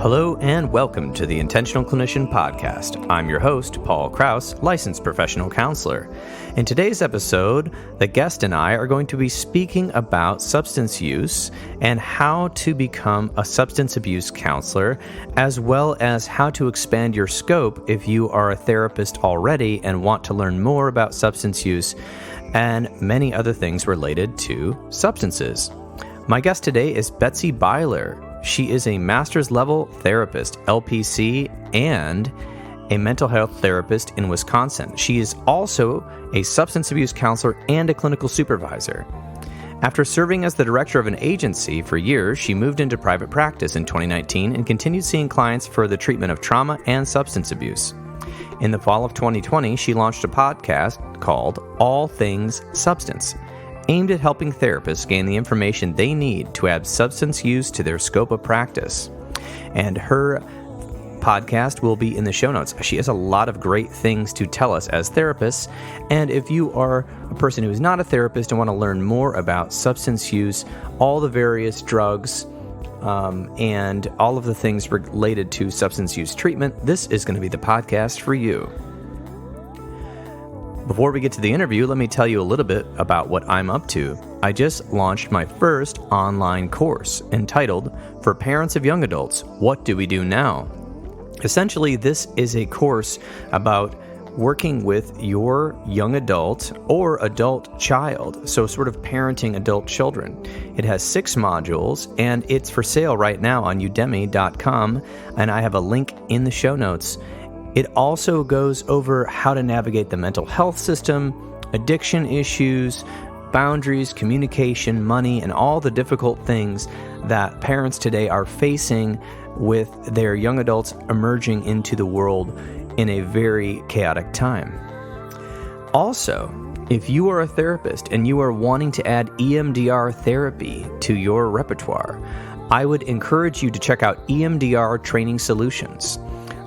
Hello and welcome to the Intentional Clinician Podcast. I'm your host, Paul Krauss, licensed professional counselor. In today's episode, the guest and I are going to be speaking about substance use and how to become a substance abuse counselor, as well as how to expand your scope if you are a therapist already and want to learn more about substance use and many other things related to substances. My guest today is Betsy Byler. She is a master's level therapist, LPC, and a mental health therapist in Wisconsin. She is also a substance abuse counselor and a clinical supervisor. After serving as the director of an agency for years, she moved into private practice in 2019 and continued seeing clients for the treatment of trauma and substance abuse. In the fall of 2020, she launched a podcast called All Things Substance, aimed at helping therapists gain the information they need to add substance use to their scope of practice. And her podcast will be in the show notes. She has a lot of great things to tell us as therapists. And if you are a person who is not a therapist and want to learn more about substance use, all the various drugs, and all of the things related to substance use treatment, this is going to be the podcast for you. Before we get to the interview, let me tell you a little bit about what I'm up to. I just launched my first online course entitled, For Parents of Young Adults, What Do We Do Now? Essentially, this is a course about working with your young adult or adult child, so sort of parenting adult children. It has 6 modules, and it's for sale right now on udemy.com, and I have a link in the show notes. It also goes over how to navigate the mental health system, addiction issues, boundaries, communication, money, and all the difficult things that parents today are facing with their young adults emerging into the world in a very chaotic time. Also, if you are a therapist and you are wanting to add EMDR therapy to your repertoire, I would encourage you to check out EMDR Training Solutions.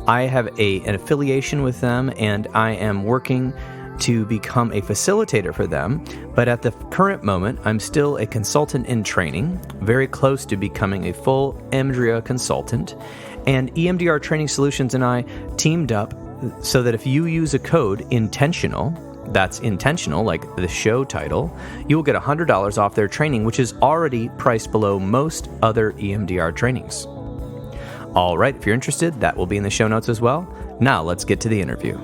I have an affiliation with them, and I am working to become a facilitator for them. But at the current moment, I'm still a consultant in training, very close to becoming a full EMDR consultant. And EMDR Training Solutions and I teamed up so that if you use a code intentional, that's intentional, like the show title, you will get $100 off their training, which is already priced below most other EMDR trainings. All right, if you're interested, that will be in the show notes as well. Now, let's get to the interview.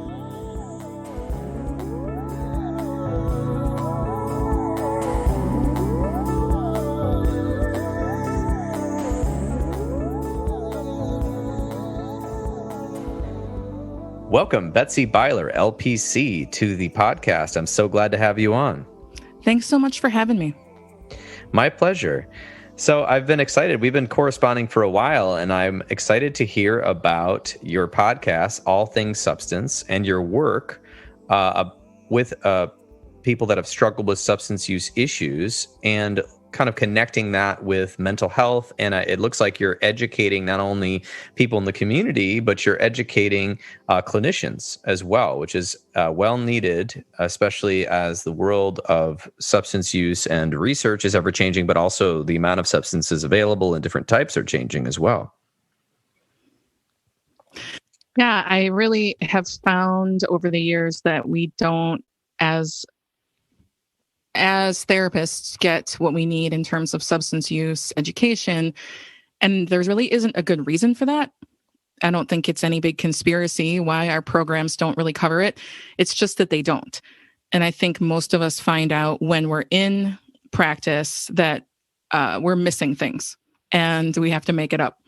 Welcome, Betsy Byler, LPC, to the podcast. I'm so glad to have you on. Thanks so much for having me. My pleasure. So I've been excited. We've been corresponding for a while, and I'm excited to hear about your podcast, All Things Substance, and your work with people that have struggled with substance use issues and kind of connecting that with mental health. And it looks like you're educating not only people in the community, but you're educating clinicians as well, which is well needed, especially as the world of substance use and research is ever changing, but also the amount of substances available and different types are changing as well. Yeah, I really have found over the years that we don't, as therapists, get what we need in terms of substance use education. And there really isn't a good reason for that. I don't think it's any big conspiracy why our programs don't really cover it. It's just that they don't. And I think most of us find out when we're in practice that we're missing things and we have to make it up.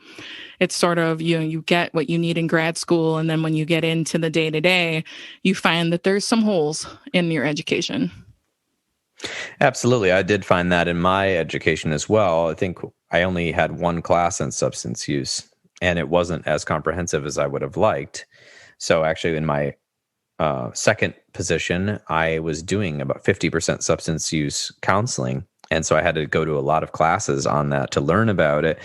It's sort of, you get what you need in grad school, and then when you get into the day-to-day, you find that there's some holes in your education. Absolutely. I did find that in my education as well. I think I only had one class on substance use, and it wasn't as comprehensive as I would have liked. So actually in my second position, I was doing about 50% substance use counseling. And so I had to go to a lot of classes on that to learn about it.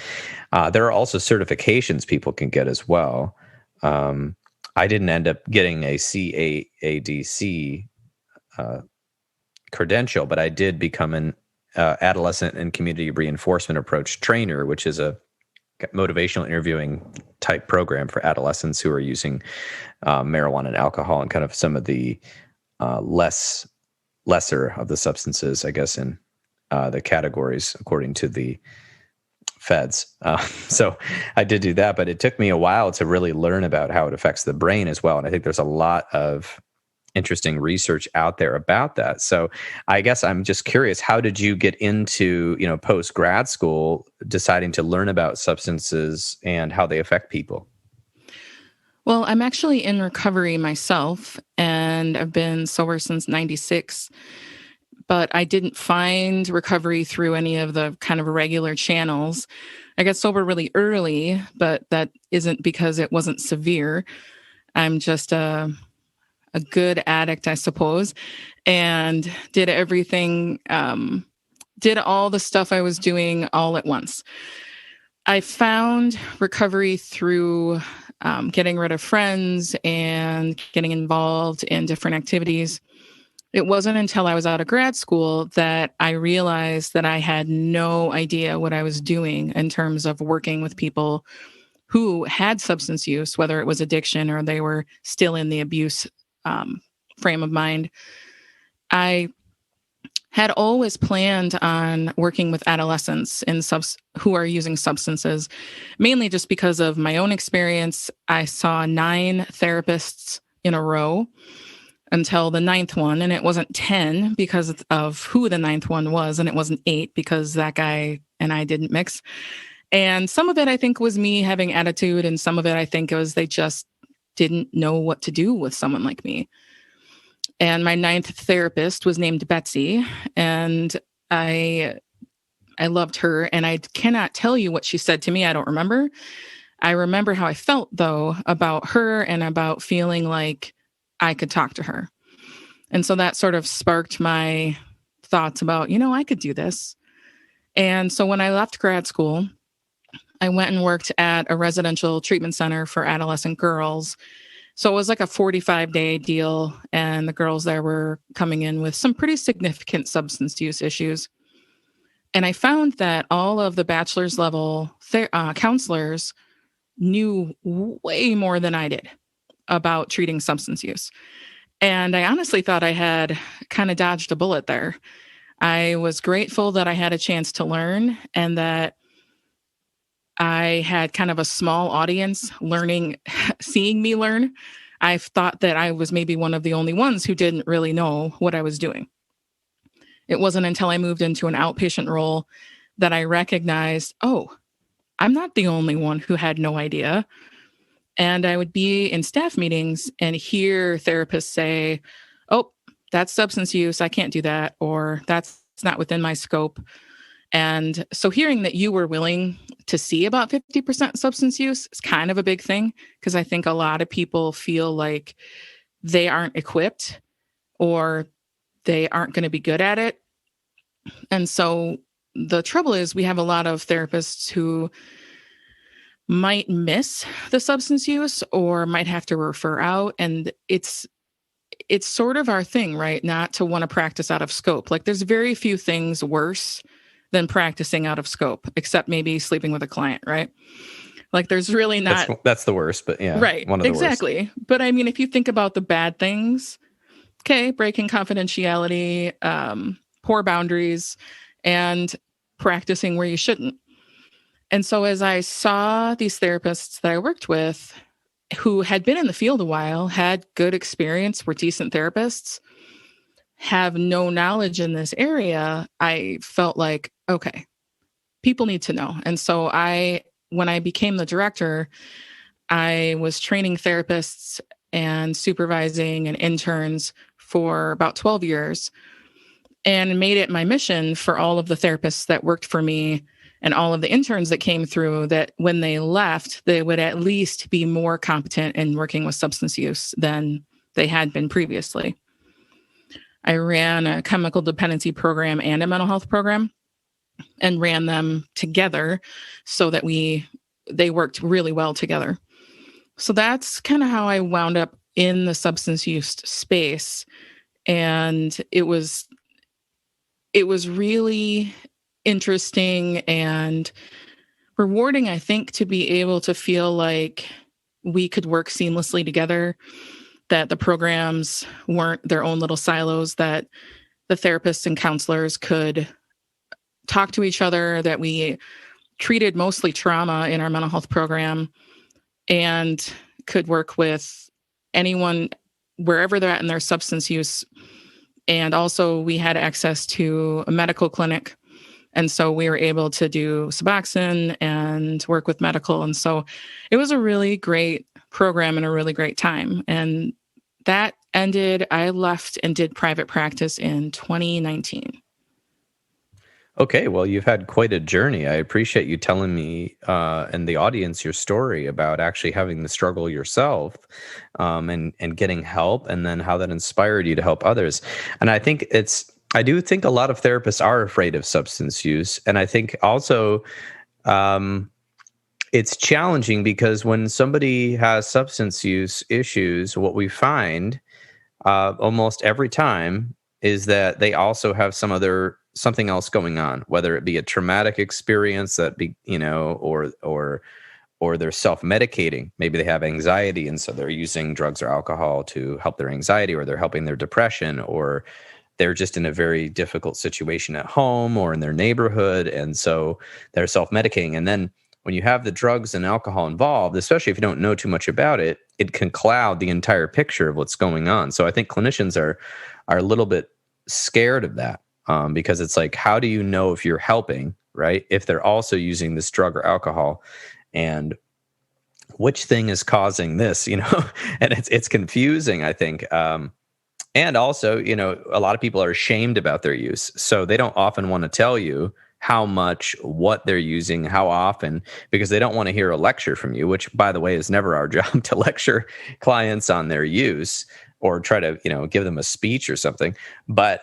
There are also certifications people can get as well. I didn't end up getting a CAADC credential, but I did become an adolescent and community reinforcement approach trainer, which is a motivational interviewing type program for adolescents who are using marijuana and alcohol and kind of some of the lesser of the substances, I guess, in the categories according to the feds. So I did do that, but it took me a while to really learn about how it affects the brain as well. And I think there's a lot of interesting research out there about that. So I guess I'm just curious, how did you get into, post grad school, deciding to learn about substances and how they affect people? Well, I'm actually in recovery myself, and I've been sober since 96. But I didn't find recovery through any of the kind of regular channels. I got sober really early, but that isn't because it wasn't severe. I'm just a good addict, I suppose, and did everything, did all the stuff I was doing all at once. I found recovery through getting rid of friends and getting involved in different activities. It wasn't until I was out of grad school that I realized that I had no idea what I was doing in terms of working with people who had substance use, whether it was addiction or they were still in the abuse frame of mind. I had always planned on working with adolescents who are using substances, mainly just because of my own experience. I saw 9 therapists in a row until the 9th one. And it wasn't 10 because of who the 9th one was. And it wasn't 8 because that guy and I didn't mix. And some of it, I think, was me having attitude. And some of it, I think, was they just didn't know what to do with someone like me. And my 9th therapist was named Betsy. And I loved her. And I cannot tell you what she said to me. I don't remember. I remember how I felt, though, about her and about feeling like I could talk to her. And so that sort of sparked my thoughts about, I could do this. And so when I left grad school, I went and worked at a residential treatment center for adolescent girls. So it was like a 45-day deal. And the girls there were coming in with some pretty significant substance use issues. And I found that all of the bachelor's level counselors knew way more than I did about treating substance use. And I honestly thought I had kind of dodged a bullet there. I was grateful that I had a chance to learn and that I had kind of a small audience seeing me learn. I thought that I was maybe one of the only ones who didn't really know what I was doing. It wasn't until I moved into an outpatient role that I recognized, I'm not the only one who had no idea. And I would be in staff meetings and hear therapists say, that's substance use. I can't do that. Or that's not within my scope. And so hearing that you were willing to see about 50% substance use is kind of a big thing, because I think a lot of people feel like they aren't equipped or they aren't going to be good at it. And so the trouble is we have a lot of therapists who might miss the substance use or might have to refer out. And it's sort of our thing, right? Not to want to practice out of scope. Like there's very few things worse than practicing out of scope, except maybe sleeping with a client, right? Like there's really not. That's the worst, but yeah. Right. One of the exactly. worst. But I mean, if you think about the bad things, breaking confidentiality, poor boundaries, and practicing where you shouldn't. And so as I saw these therapists that I worked with who had been in the field a while, had good experience, were decent therapists, have no knowledge in this area, I felt like, okay, people need to know. And so when I became the director, I was training therapists and supervising and interns for about 12 years and made it my mission for all of the therapists that worked for me and all of the interns that came through that when they left, they would at least be more competent in working with substance use than they had been previously. I ran a chemical dependency program and a mental health program and ran them together so that they worked really well together. So that's kind of how I wound up in the substance use space. And it was really interesting and rewarding, I think, to be able to feel like we could work seamlessly together, that the programs weren't their own little silos, that the therapists and counselors could talk to each other, that we treated mostly trauma in our mental health program and could work with anyone wherever they're at in their substance use. And also we had access to a medical clinic. And so we were able to do Suboxone and work with medical. And so it was a really great program and a really great time. And that ended, I left and did private practice in 2019. Okay, well, you've had quite a journey. I appreciate you telling me and the audience your story about actually having the struggle yourself, and getting help, and then how that inspired you to help others. And I do think a lot of therapists are afraid of substance use. And I think also it's challenging because when somebody has substance use issues, what we find almost every time is that they also have something else going on, whether it be a traumatic experience or they're self-medicating. Maybe they have anxiety, and so they're using drugs or alcohol to help their anxiety, or they're helping their depression, or they're just in a very difficult situation at home or in their neighborhood, and so they're self-medicating. And then when you have the drugs and alcohol involved, especially if you don't know too much about it, it can cloud the entire picture of what's going on. So I think clinicians are a little bit scared of that, because it's like, how do you know if you're helping, right? If they're also using this drug or alcohol, and which thing is causing this, and it's confusing, I think. And also, a lot of people are ashamed about their use. So they don't often want to tell you how much, what they're using, how often, because they don't want to hear a lecture from you, which, by the way, is never our job to lecture clients on their use or try to, give them a speech or something. But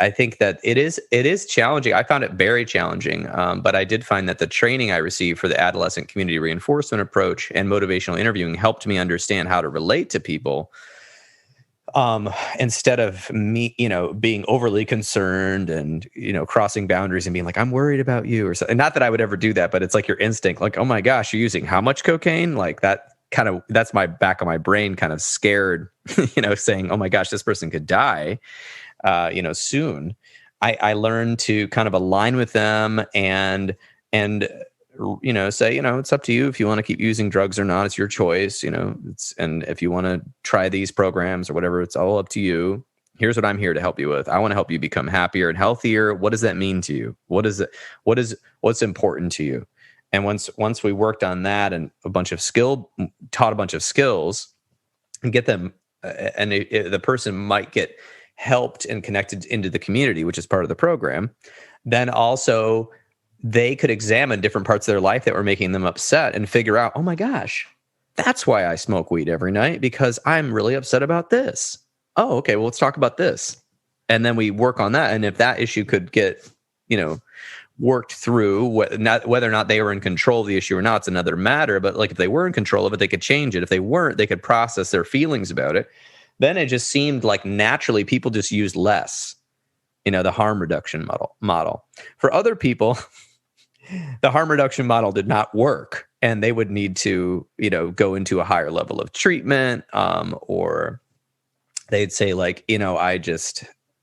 I think that it is challenging. I found it very challenging, but I did find that the training I received for the adolescent community reinforcement approach and motivational interviewing helped me understand how to relate to people, instead of me, being overly concerned and, crossing boundaries and being like, I'm worried about you or something. Not that I would ever do that, but it's like your instinct, like, oh my gosh, you're using how much cocaine? Like that's my back of my brain kind of scared, saying, oh my gosh, this person could die, soon. I learned to kind of align with them and say, it's up to you if you want to keep using drugs or not. It's your choice, and if you want to try these programs or whatever, it's all up to you. Here's what I'm here to help you with. I want to help you become happier and healthier. What does that mean to you? What's important to you? And once we worked on that and taught a bunch of skills and get them, and the person might get helped and connected into the community, which is part of the program, then also they could examine different parts of their life that were making them upset and figure out, oh my gosh, that's why I smoke weed every night, because I'm really upset about this. Oh, okay, well, let's talk about this. And then we work on that. And if that issue could get, worked through, whether or not they were in control of the issue or not, it's another matter. But like, if they were in control of it, they could change it. If they weren't, they could process their feelings about it. Then it just seemed like naturally people just used less, the harm reduction model. For other people, the harm reduction model did not work, and they would need to, go into a higher level of treatment, or they'd say like,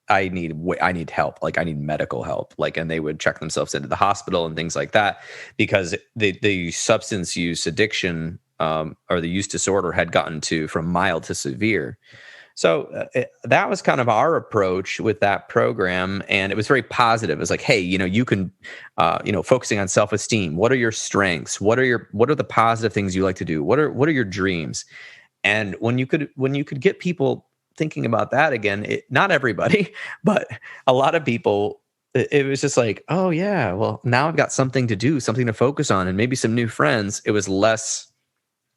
I need help. Like, I need medical help. Like, and they would check themselves into the hospital and things like that, because the substance use addiction, or the use disorder had gotten from mild to severe. So that was kind of our approach with that program. And it was very positive. It was like, hey, you can, focusing on self-esteem. What are your strengths? What are the positive things you like to do? What are your dreams? And when you could get people thinking about that again, not everybody, but a lot of people, it was just like, oh yeah, well, now I've got something to do, something to focus on, and maybe some new friends. It was less,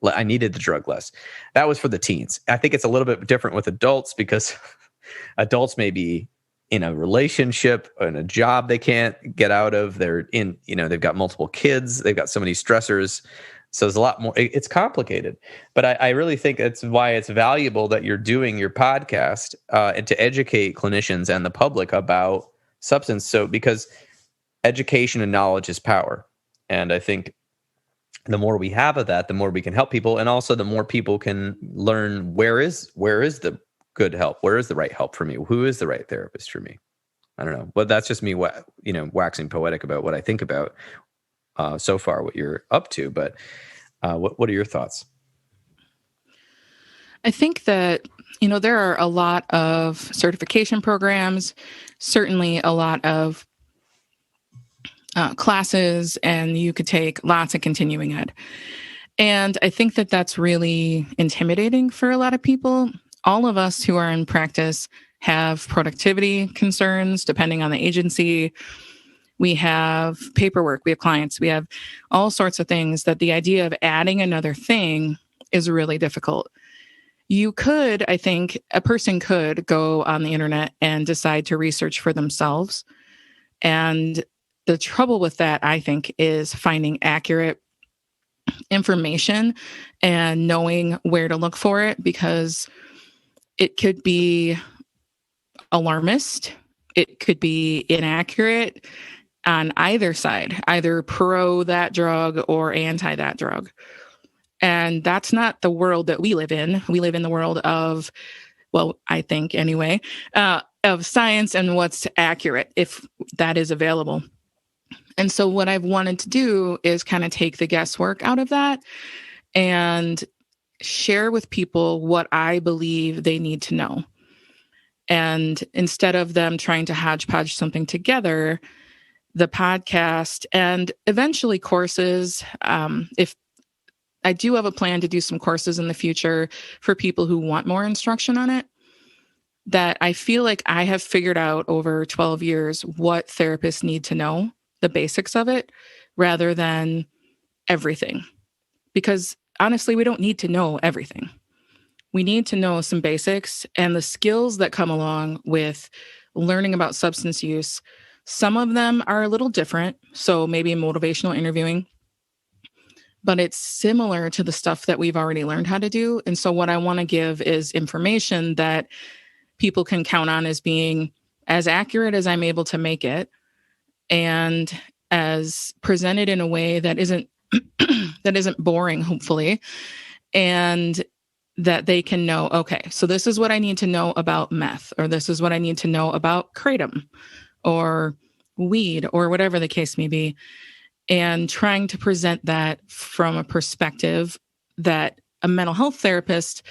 I needed the drug less. That was for the teens. I think it's a little bit different with adults, because adults may be in a relationship and a job they can't get out of. They're in, they've got multiple kids. They've got so many stressors. So there's a lot more. It's complicated. But I really think that's why it's valuable that you're doing your podcast, and to educate clinicians and the public about substance. So because education and knowledge is power. And I think the more we have of that, the more we can help people. And also the more people can learn where is the good help? Where is the right help for me? Who is the right therapist for me? I don't know. But that's just me, waxing poetic about what I think about so far, what you're up to. But what are your thoughts? I think that, there are a lot of certification programs, certainly a lot of classes, and you could take lots of continuing ed. And I think that that's really intimidating for a lot of people. All of us who are in practice have productivity concerns, depending on the agency. We have paperwork, we have clients, we have all sorts of things that the idea of adding another thing is really difficult. You could, I think, a person could go on the internet and decide to research for themselves. And the trouble with that, I think, is finding accurate information and knowing where to look for it, because it could be alarmist, it could be inaccurate on either side, either pro that drug or anti that drug. And that's not the world that we live in. We live in the world of, well, I think anyway, of science and what's accurate, if that is available. And so what I've wanted to do is kind of take the guesswork out of that and share with people what I believe they need to know. And instead of them trying to hodgepodge something together, the podcast and eventually courses, if I do have a plan to do some courses in the future for people who want more instruction on it, that I feel like I have figured out over 12 years what therapists need to know, the basics of it, rather than everything. Because honestly, we don't need to know everything. We need to know some basics and the skills that come along with learning about substance use. Some of them are a little different. So maybe motivational interviewing, but it's similar to the stuff that we've already learned how to do. And so what I want to give is information that people can count on as being as accurate as I'm able to make it, and as presented in a way that isn't that isn't boring, hopefully, and that they can know, okay, so this is what I need to know about meth, or this is what I need to know about kratom or weed, or whatever the case may be, and trying to present that from a perspective that a mental health therapist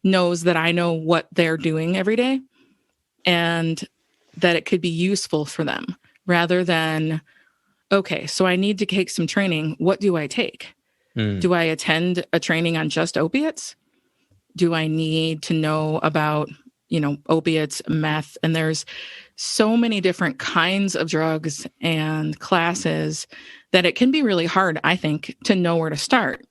knows that I know what they're doing every day and that it could be useful for them, rather than, okay, so I need to take some training. What do I take? Do I attend a training on just opiates? Do I need to know about, opiates, meth? And there's so many different kinds of drugs and classes that it can be really hard, I think, to know where to start.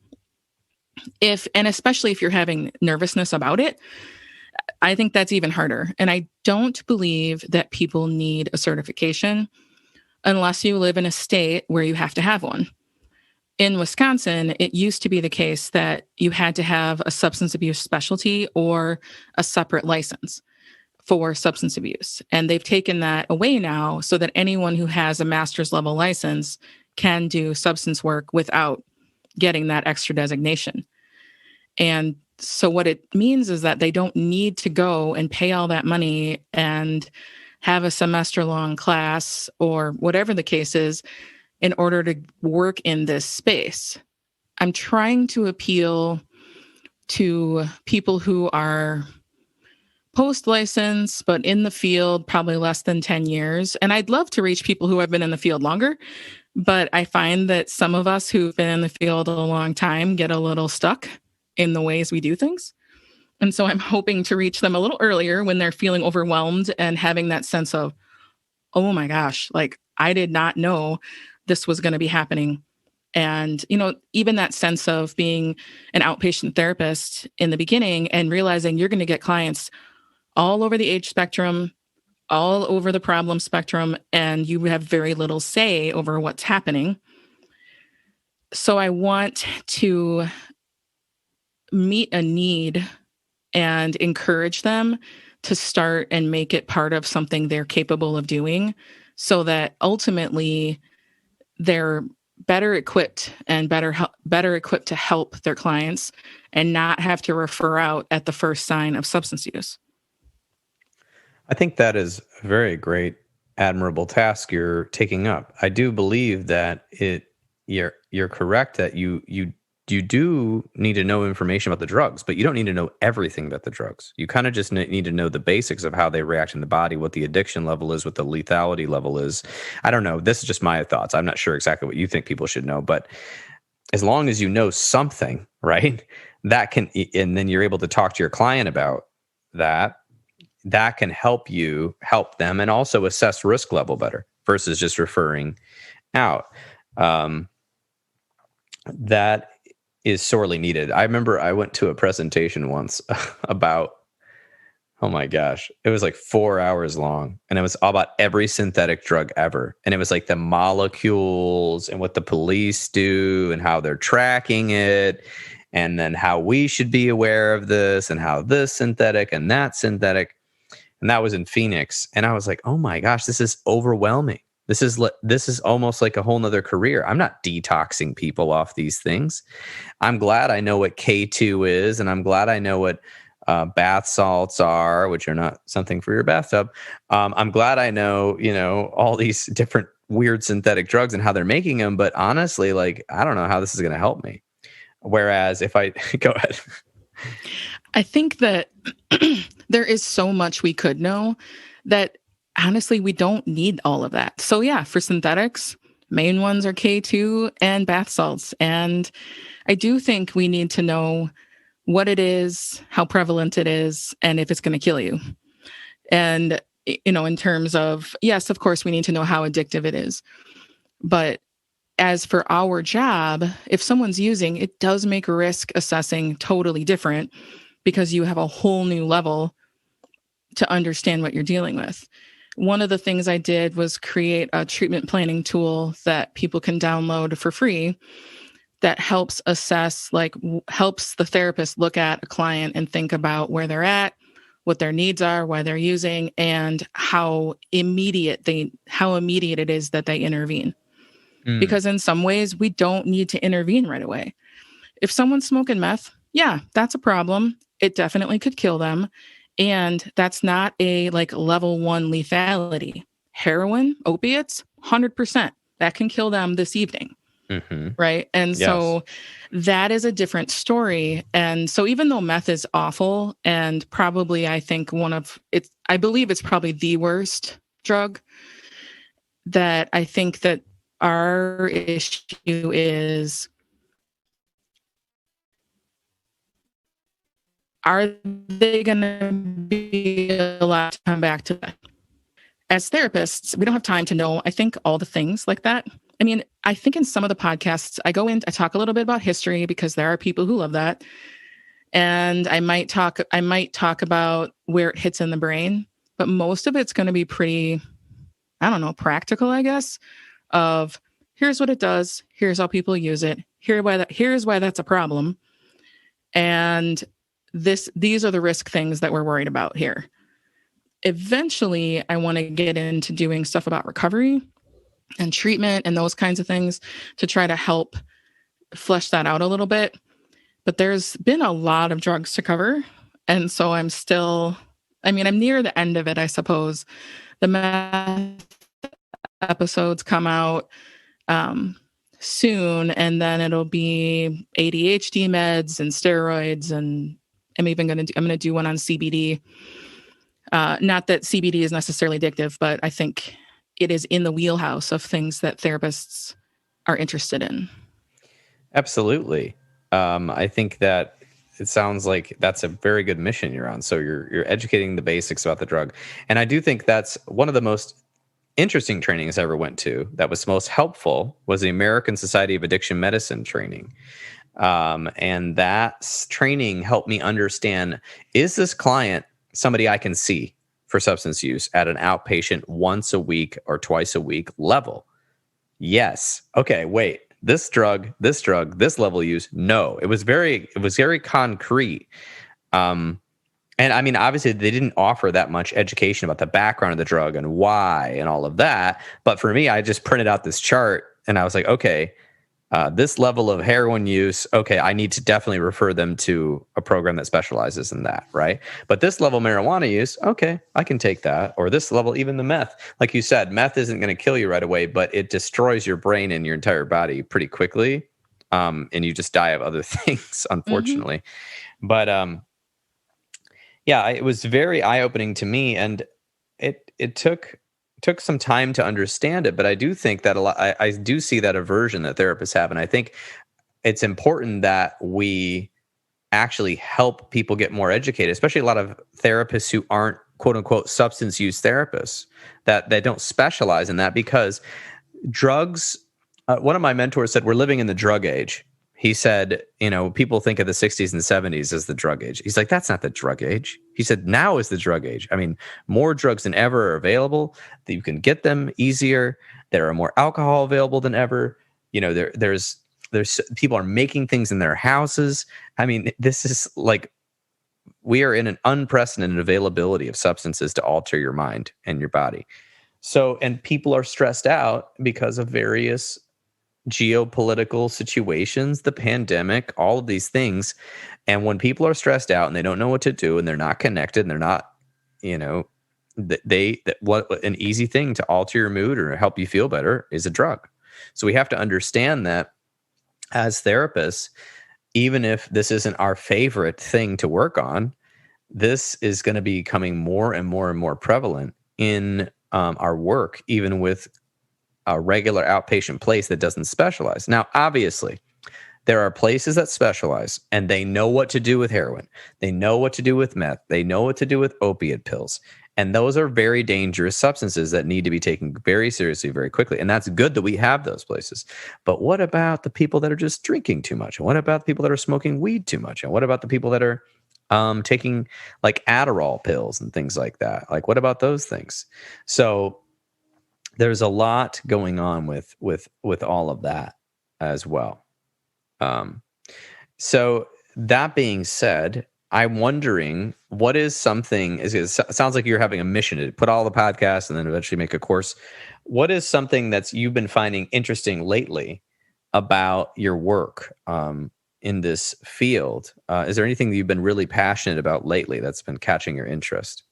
And especially if you're having nervousness about it, I think that's even harder. And I don't believe that people need a certification unless you live in a state where you have to have one. In Wisconsin, it used to be the case that you had to have a substance abuse specialty or a separate license for substance abuse. And they've taken that away now so that anyone who has a master's level license can do substance work without getting that extra designation. And so what it means is that they don't need to go and pay all that money and have a semester-long class or whatever the case is in order to work in this space. I'm trying to appeal to people who are post-license, but in the field probably less than 10 years. And I'd love to reach people who have been in the field longer, but I find that some of us who've been in the field a long time get a little stuck in the ways we do things. And so I'm hoping to reach them a little earlier when they're feeling overwhelmed and having that sense of, oh my gosh, like I did not know this was going to be happening. And, even that sense of being an outpatient therapist in the beginning and realizing you're going to get clients all over the age spectrum, all over the problem spectrum, and you have very little say over what's happening. So I want to meet a need and encourage them to start and make it part of something they're capable of doing so that ultimately they're better equipped and better equipped to help their clients and not have to refer out at the first sign of substance use. I think that is a very great, admirable task you're taking up. I do believe that you're correct that you do need to know information about the drugs, but you don't need to know everything about the drugs. You kind of just need to know the basics of how they react in the body, what the addiction level is, what the lethality level is. I don't know. This is just my thoughts. I'm not sure exactly what you think people should know, but as long as you know something, right, that can, and then you're able to talk to your client about that, that can help them and also assess risk level better versus just referring out. That is sorely needed. I remember I went to a presentation once about, oh my gosh, it was like 4 hours long, and it was all about every synthetic drug ever. And it was like the molecules and what the police do and how they're tracking it, and then how we should be aware of this and how this synthetic and that synthetic. And that was in Phoenix. And I was like, oh my gosh, this is overwhelming. This is almost like a whole nother career. I'm not detoxing people off these things. I'm glad I know what K2 is, and I'm glad I know what bath salts are, which are not something for your bathtub. I'm glad I know, all these different weird synthetic drugs and how they're making them. But honestly, like, I don't know how this is going to help me. Whereas if I go ahead. I think that there is so much we could know that honestly, we don't need all of that. So yeah, for synthetics, main ones are K2 and bath salts. And I do think we need to know what it is, how prevalent it is, and if it's going to kill you. And, in terms of, yes, of course, we need to know how addictive it is. But as for our job, if someone's using, it does make risk assessing totally different because you have a whole new level to understand what you're dealing with. One of the things I did was create a treatment planning tool that people can download for free that helps assess, helps the therapist look at a client and think about where they're at, what their needs are, why they're using, and how immediate it is that they intervene. Because in some ways, we don't need to intervene right away. If someone's smoking meth, yeah, that's a problem. It definitely could kill them. And that's not a level 1 lethality. Heroin, opiates, 100%. That can kill them this evening. Mm-hmm. Right. And yes. So that is a different story. And so even though meth is awful and probably, I think I believe it's probably the worst drug, that I think that our issue is, are they going to be allowed to come back to that? As therapists, we don't have time to know, I think, all the things like that. I mean, I think in some of the podcasts, I talk a little bit about history because there are people who love that. And I might talk about where it hits in the brain, but most of it's going to be pretty, I don't know, practical, I guess, of here's what it does. Here's how people use it. Here's why that's a problem. And these are the risk things that we're worried about here. Eventually, I want to get into doing stuff about recovery and treatment and those kinds of things to try to help flesh that out a little bit. But there's been a lot of drugs to cover. And so I'm near the end of it, I suppose. The meth episodes come out soon, and then it'll be ADHD meds and steroids, and I'm going to do one on CBD. Not that CBD is necessarily addictive, but I think it is in the wheelhouse of things that therapists are interested in. Absolutely. I think that it sounds like that's a very good mission you're on. So you're educating the basics about the drug. And I do think that's one of the most interesting trainings I ever went to that was most helpful was the American Society of Addiction Medicine training. And that training helped me understand, is this client somebody I can see for substance use at an outpatient once a week or twice a week level? Yes. Okay, wait. This drug, this level of use. No, it was very concrete. And I mean, obviously they didn't offer that much education about the background of the drug and why and all of that. But for me, I just printed out this chart and I was like, okay, This level of heroin use, okay, I need to definitely refer them to a program that specializes in that, right? But this level of marijuana use, okay, I can take that. Or this level, even the meth. Like you said, meth isn't going to kill you right away, but it destroys your brain and your entire body pretty quickly. And you just die of other things, unfortunately. But yeah, it was very eye-opening to me, and it took some time to understand it. But I do think that I do see that aversion that therapists have, and I think it's important that we actually help people get more educated, especially a lot of therapists who aren't quote unquote substance use therapists, that they don't specialize in that, because drugs. One of my mentors said, we're living in the drug age. He said, people think of the 60s and 70s as the drug age. He's like, that's not the drug age. He said, now is the drug age. I mean, more drugs than ever are available, that you can get them easier. There are more alcohol available than ever. There's people are making things in their houses. I mean, this is like, we are in an unprecedented availability of substances to alter your mind and your body. So, and people are stressed out because of various geopolitical situations, the pandemic, all of these things. And when people are stressed out and they don't know what to do, and they're not connected, and they're not, what an easy thing to alter your mood or help you feel better is a drug. So we have to understand that as therapists, even if this isn't our favorite thing to work on, this is going to be becoming more and more and more prevalent in our work, even with a regular outpatient place that doesn't specialize. Now, obviously, there are places that specialize, and they know what to do with heroin. They know what to do with meth. They know what to do with opiate pills. And those are very dangerous substances that need to be taken very seriously, very quickly. And that's good that we have those places. But what about the people that are just drinking too much? And what about the people that are smoking weed too much? And what about the people that are taking like Adderall pills and things like that? Like, what about those things? So there's a lot going on with all of that as well. So that being said, I'm wondering, what is something, it sounds like you're having a mission to put all the podcasts and then eventually make a course. What is something that's you've been finding interesting lately about your work in this field? Is there anything that you've been really passionate about lately that's been catching your interest?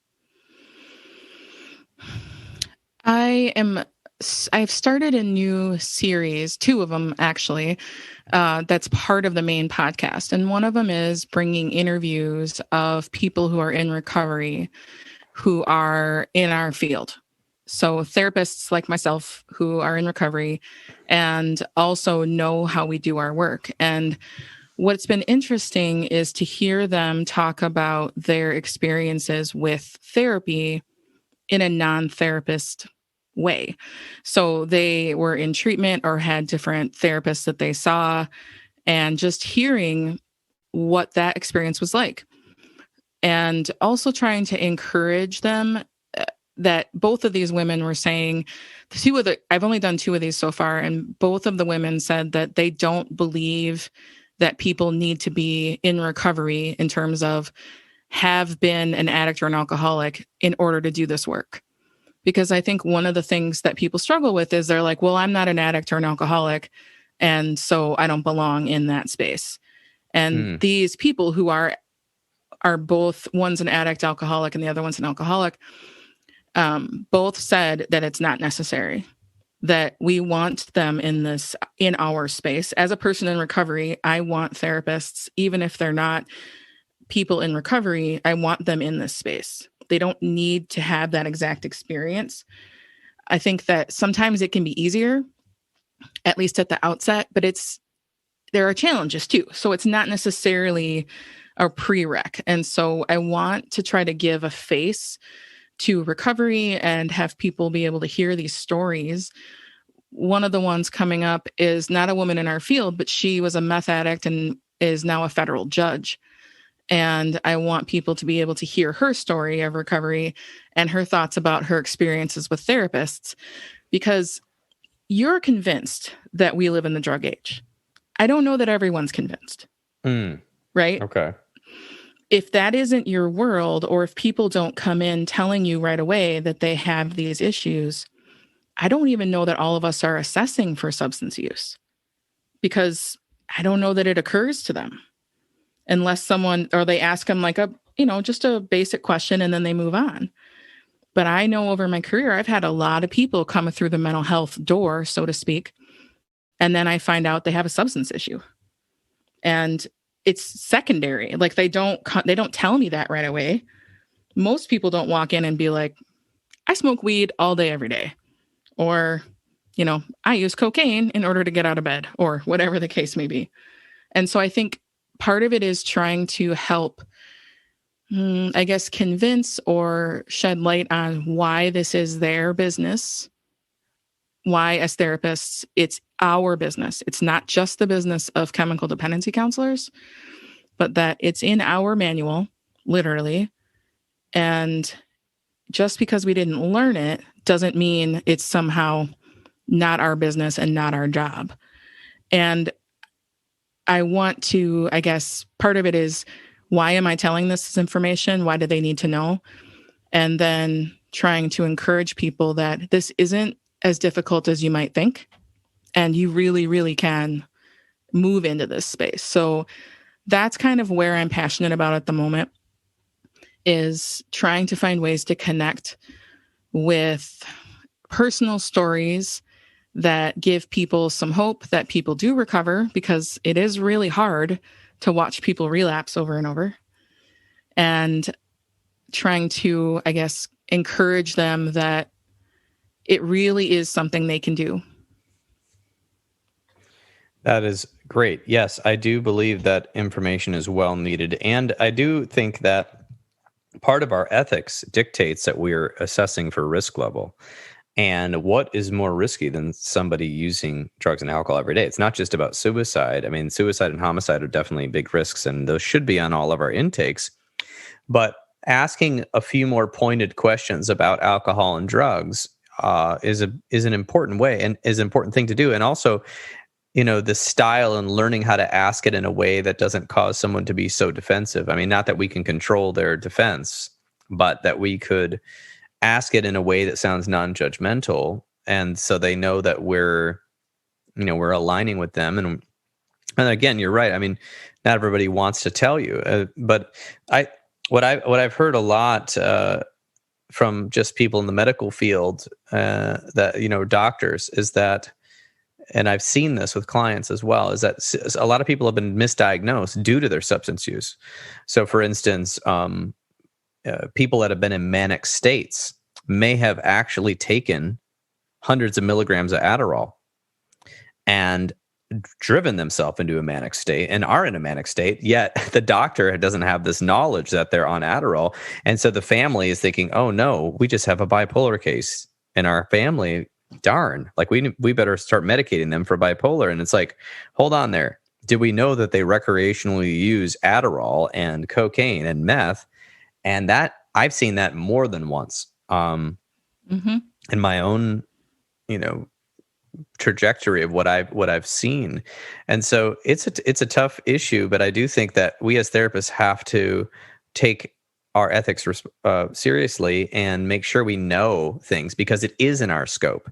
I've started a new series, 2 of them actually, that's part of the main podcast. And one of them is bringing interviews of people who are in recovery, who are in our field. So therapists like myself who are in recovery and also know how we do our work. And what's been interesting is to hear them talk about their experiences with therapy in a non-therapist way. So they were in treatment or had different therapists that they saw, and just hearing what that experience was like. And also trying to encourage them that both of these women were saying, I've only done 2 of these so far, and both of the women said that they don't believe that people need to be in recovery in terms of have been an addict or an alcoholic in order to do this work. Because I think one of the things that people struggle with is they're like, well, I'm not an addict or an alcoholic, and so I don't belong in that space. And these people who are both, one's an addict, alcoholic, and the other one's an alcoholic, both said that it's not necessary, that we want them in our space. As a person in recovery, I want therapists, even if they're not people in recovery, I want them in this space. They don't need to have that exact experience. I think that sometimes it can be easier, at least at the outset, but there are challenges too. So it's not necessarily a prereq. And so I want to try to give a face to recovery and have people be able to hear these stories. One of the ones coming up is not a woman in our field, but she was a meth addict and is now a federal judge. And I want people to be able to hear her story of recovery and her thoughts about her experiences with therapists, because you're convinced that we live in the drug age. I don't know that everyone's convinced, right? Okay. If that isn't your world, or if people don't come in telling you right away that they have these issues, I don't even know that all of us are assessing for substance use. because I don't know that it occurs to them unless someone, or they ask them like just a basic question and then they move on. But I know over my career, I've had a lot of people come through the mental health door, so to speak. And then I find out they have a substance issue. And it's secondary. Like they don't tell me that right away. Most people don't walk in and be like, I smoke weed all day, every day. Or, I use cocaine in order to get out of bed, or whatever the case may be. And so I think part of it is trying to help, I guess, convince or shed light on why this is their business. Why, as therapists, it's our business. It's not just the business of chemical dependency counselors, but that it's in our manual, literally. And just because we didn't learn it doesn't mean it's somehow not our business and not our job. And I want to, I guess, part of it is, why am I telling this information? Why do they need to know? And then trying to encourage people that this isn't as difficult as you might think. And you really, really can move into this space. So that's kind of where I'm passionate about at the moment, is trying to find ways to connect with personal stories that give people some hope that people do recover, because it is really hard to watch people relapse over and over, and trying to, I guess, encourage them that it really is something they can do. That is great. Yes, I do believe that information is well needed. And I do think that part of our ethics dictates that we're assessing for risk level. And what is more risky than somebody using drugs and alcohol every day? It's not just about suicide. I mean, suicide and homicide are definitely big risks, and those should be on all of our intakes. But asking a few more pointed questions about alcohol and drugs is an important way, and is an important thing to do. And also, the style and learning how to ask it in a way that doesn't cause someone to be so defensive. I mean, not that we can control their defense, but that we could ask it in a way that sounds non-judgmental, and so they know that we're aligning with them. And again, you're right. I mean, not everybody wants to tell you, but what I've heard a lot from just people in the medical field, that doctors, is that, and I've seen this with clients as well, is that a lot of people have been misdiagnosed due to their substance use. So, for instance, people that have been in manic states may have actually taken hundreds of milligrams of Adderall and driven themselves into a manic state and are in a manic state, yet the doctor doesn't have this knowledge that they're on Adderall. And so the family is thinking, oh no, we just have a bipolar case in our family. Darn, like we better start medicating them for bipolar. And it's like, hold on there. Did we know that they recreationally use Adderall and cocaine and meth? And that I've seen that more than once in my own, trajectory of what I've seen. And so it's a tough issue, but I do think that we as therapists have to take our ethics seriously and make sure we know things, because it is in our scope.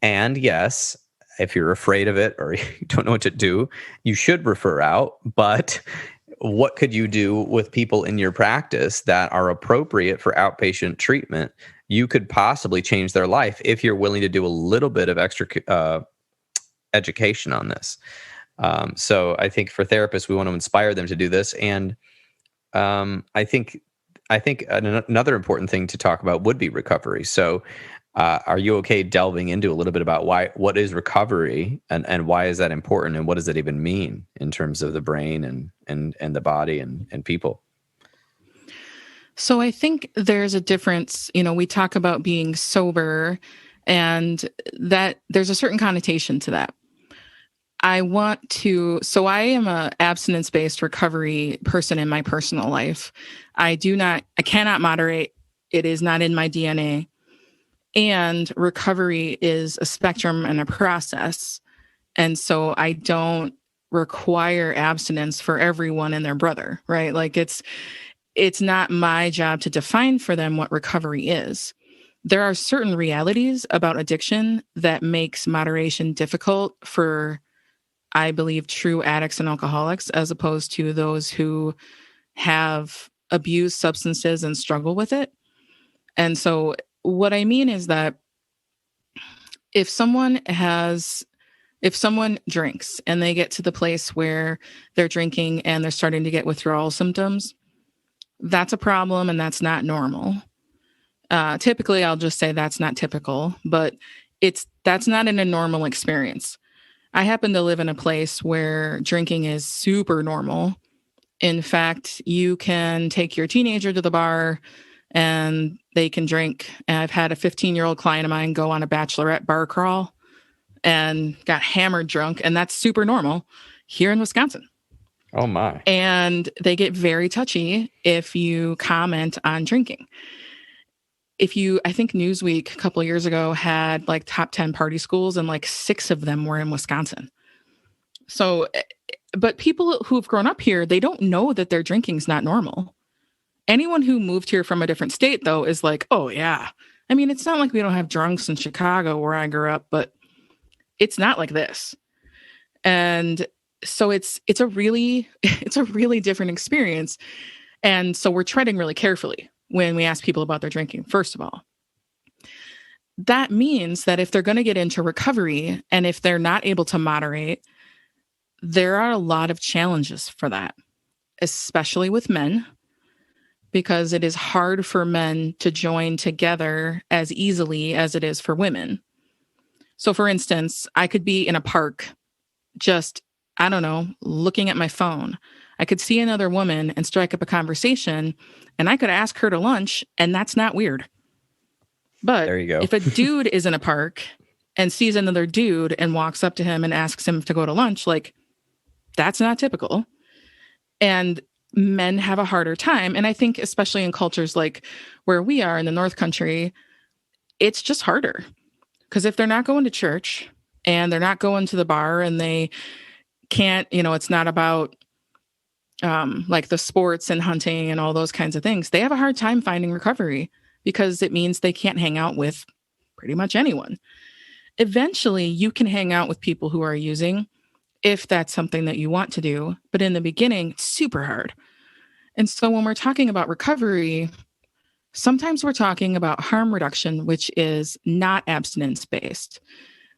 And yes, if you're afraid of it or you don't know what to do, you should refer out. But what could you do with people in your practice that are appropriate for outpatient treatment? You could possibly change their life if you're willing to do a little bit of extra education on this. So I think for therapists, we want to inspire them to do this. And I think another important thing to talk about would be recovery. So are you okay delving into a little bit about what is recovery and why is that important, and what does it even mean in terms of the brain and the body and people? So I think there's a difference. We talk about being sober, and that there's a certain connotation to that. I am a abstinence-based recovery person in my personal life. I cannot moderate. It is not in my DNA. And recovery is a spectrum and a process. And so I don't require abstinence for everyone and their brother, right? Like it's not my job to define for them what recovery is. There are certain realities about addiction that makes moderation difficult for I believe, true addicts and alcoholics, as opposed to those who have abused substances and struggle with it. And so what I mean is that if someone drinks and they get to the place where they're drinking and they're starting to get withdrawal symptoms, that's a problem and that's not normal. Typically, I'll just say that's not typical, but that's not an normal experience. I happen to live in a place where drinking is super normal. In fact, you can take your teenager to the bar and they can drink. And I've had a 15-year-old client of mine go on a bachelorette bar crawl and got hammered drunk, and that's super normal here in Wisconsin. Oh my. And they get very touchy if you comment on drinking. I think Newsweek a couple of years ago had like top 10 party schools, and like 6 of them were in Wisconsin. So, but people who've grown up here, they don't know that their drinking's not normal. Anyone who moved here from a different state, though, is like, oh yeah. I mean, it's not like we don't have drunks in Chicago where I grew up, but it's not like this. And so it's a really different experience. And so we're treading really carefully when we ask people about their drinking, first of all. That means that if they're going to get into recovery and if they're not able to moderate, there are a lot of challenges for that, especially with men, because it is hard for men to join together as easily as it is for women. So for instance, I could be in a park just, I don't know, looking at my phone. I could see another woman and strike up a conversation, and I could ask her to lunch, and that's not weird. But there you go. If a dude is in a park and sees another dude and walks up to him and asks him to go to lunch, like, that's not typical. And men have a harder time. And I think especially in cultures like where we are in the North Country, it's just harder. Because if they're not going to church and they're not going to the bar and they can't, it's not about like the sports and hunting and all those kinds of things, they have a hard time finding recovery because it means they can't hang out with pretty much anyone. Eventually, you can hang out with people who are using if that's something that you want to do. But in the beginning, it's super hard. And so when we're talking about recovery, sometimes we're talking about harm reduction, which is not abstinence-based.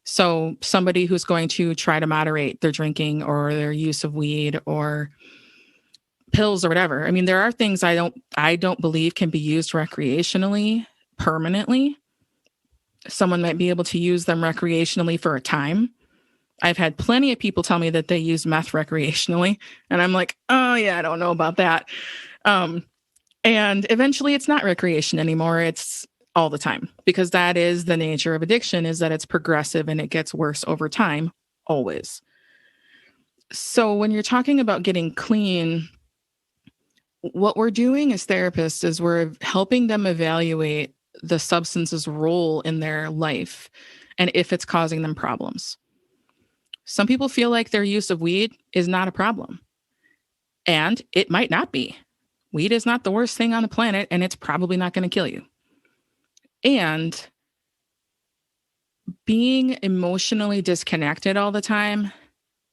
So somebody who's going to try to moderate their drinking or their use of weed or pills or whatever. I mean, there are things I don't believe can be used recreationally permanently. Someone might be able to use them recreationally for a time. I've had plenty of people tell me that they use meth recreationally, and I'm like, oh yeah, I don't know about that. And eventually it's not recreation anymore. It's all the time, because that is the nature of addiction, is that it's progressive and it gets worse over time, always. So when you're talking about getting clean, what we're doing as therapists is we're helping them evaluate the substance's role in their life and if it's causing them problems. Some people feel like their use of weed is not a problem, and it might not be. Weed is not the worst thing on the planet, and it's probably not going to kill you. And being emotionally disconnected all the time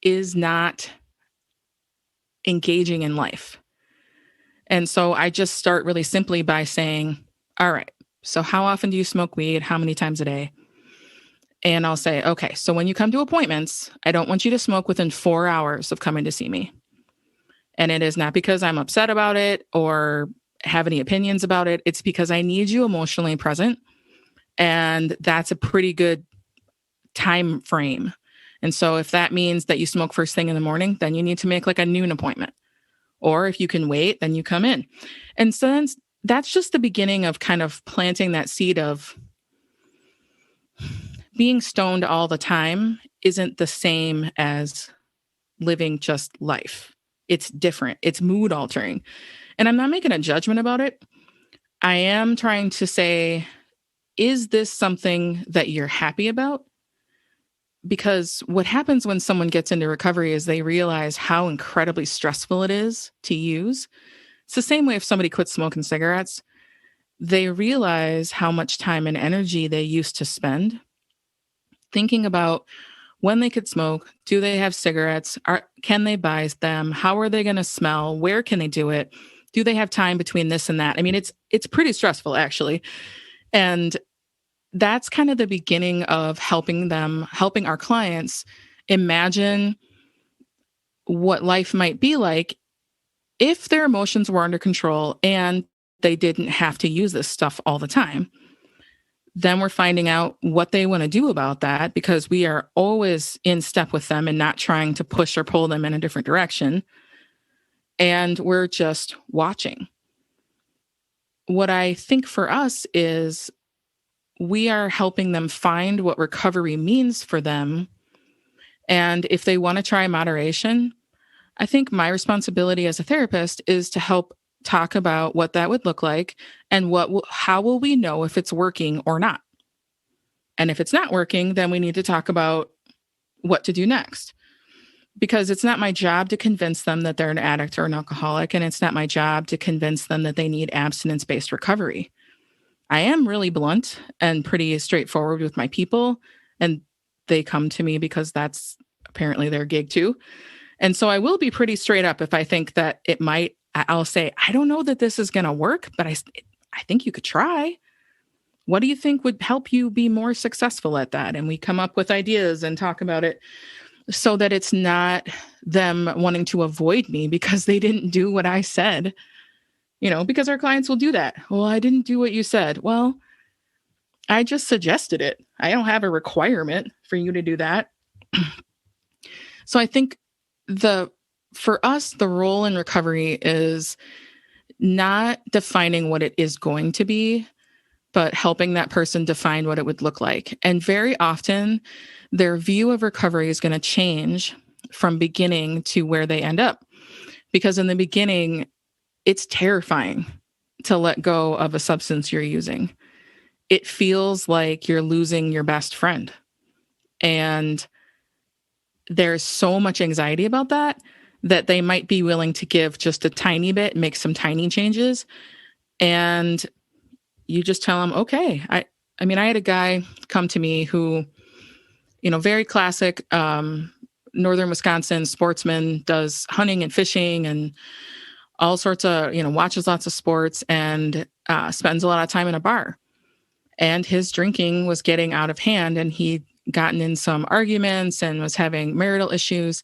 is not engaging in life. And so I just start really simply by saying, all right, so how often do you smoke weed? How many times a day? And I'll say, okay, so when you come to appointments, I don't want you to smoke within 4 hours of coming to see me. And it is not because I'm upset about it or have any opinions about it. It's because I need you emotionally present. And that's a pretty good time frame. And so if that means that you smoke first thing in the morning, then you need to make like a noon appointment. Or if you can wait, then you come in. And so then that's just the beginning of kind of planting that seed of being stoned all the time isn't the same as living just life. It's different. It's mood altering. And I'm not making a judgment about it. I am trying to say, is this something that you're happy about? Because what happens when someone gets into recovery is they realize how incredibly stressful it is to use. It's the same way if somebody quits smoking cigarettes. They realize how much time and energy they used to spend thinking about when they could smoke, do they have cigarettes, can they buy them, how are they going to smell, where can they do it, do they have time between this and that. I mean, it's pretty stressful, actually. And that's kind of the beginning of helping our clients imagine what life might be like if their emotions were under control and they didn't have to use this stuff all the time. Then we're finding out what they want to do about that, because we are always in step with them and not trying to push or pull them in a different direction. And we're just watching. What I think for us is we are helping them find what recovery means for them. And if they want to try moderation, I think my responsibility as a therapist is to help talk about what that would look like and how will we know if it's working or not. And if it's not working, then we need to talk about what to do next. Because it's not my job to convince them that they're an addict or an alcoholic, and it's not my job to convince them that they need abstinence-based recovery. I am really blunt and pretty straightforward with my people, and they come to me because that's apparently their gig too. And so I will be pretty straight up if I think that it might. I'll say, I don't know that this is going to work, but I think you could try. What do you think would help you be more successful at that? And we come up with ideas and talk about it so that it's not them wanting to avoid me because they didn't do what I said. Because our clients will do that. Well, I didn't do what you said. Well, I just suggested it. I don't have a requirement for you to do that. So I think for us, the role in recovery is not defining what it is going to be, but helping that person define what it would look like. And very often, their view of recovery is going to change from beginning to where they end up. Because in the beginning, it's terrifying to let go of a substance you're using. It feels like you're losing your best friend. And there's so much anxiety about that they might be willing to give just a tiny bit, make some tiny changes. And you just tell them, okay. I had a guy come to me who, very classic, Northern Wisconsin sportsman, does hunting and fishing and all sorts of, watches lots of sports and spends a lot of time in a bar. And his drinking was getting out of hand, and he'd gotten in some arguments and was having marital issues.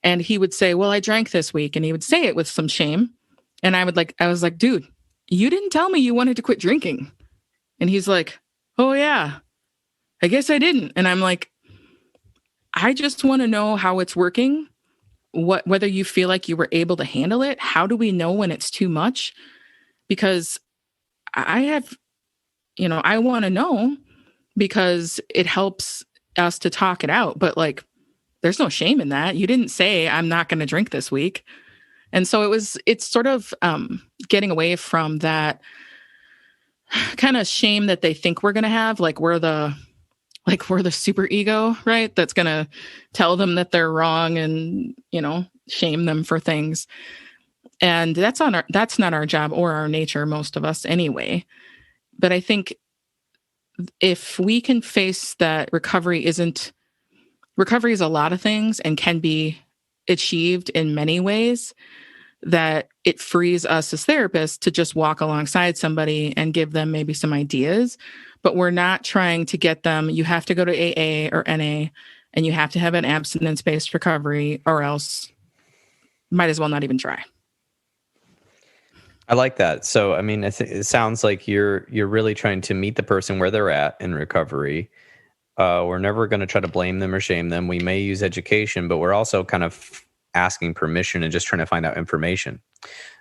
And he would say, well, I drank this week. And he would say it with some shame. And I was like, dude, you didn't tell me you wanted to quit drinking. And he's like, oh yeah, I guess I didn't. And I'm like, I just want to know how it's working, whether you feel like you were able to handle it. How do we know when it's too much? Because I want to know, because it helps us to talk it out. But there's no shame in that. You didn't say, I'm not going to drink this week. And so it's sort of getting away from that kind of shame that they think we're going to have. We're the super ego, right? That's going to tell them that they're wrong and, shame them for things. And that's not our job or our nature, most of us anyway. But I think if we can face that recovery is a lot of things and can be achieved in many ways, that it frees us as therapists to just walk alongside somebody and give them maybe some ideas. But we're not trying to get them, you have to go to AA or NA and you have to have an abstinence-based recovery, or else might as well not even try. I like that. So, it sounds like you're really trying to meet the person where they're at in recovery. We're never going to try to blame them or shame them. We may use education, but we're also kind of asking permission and just trying to find out information.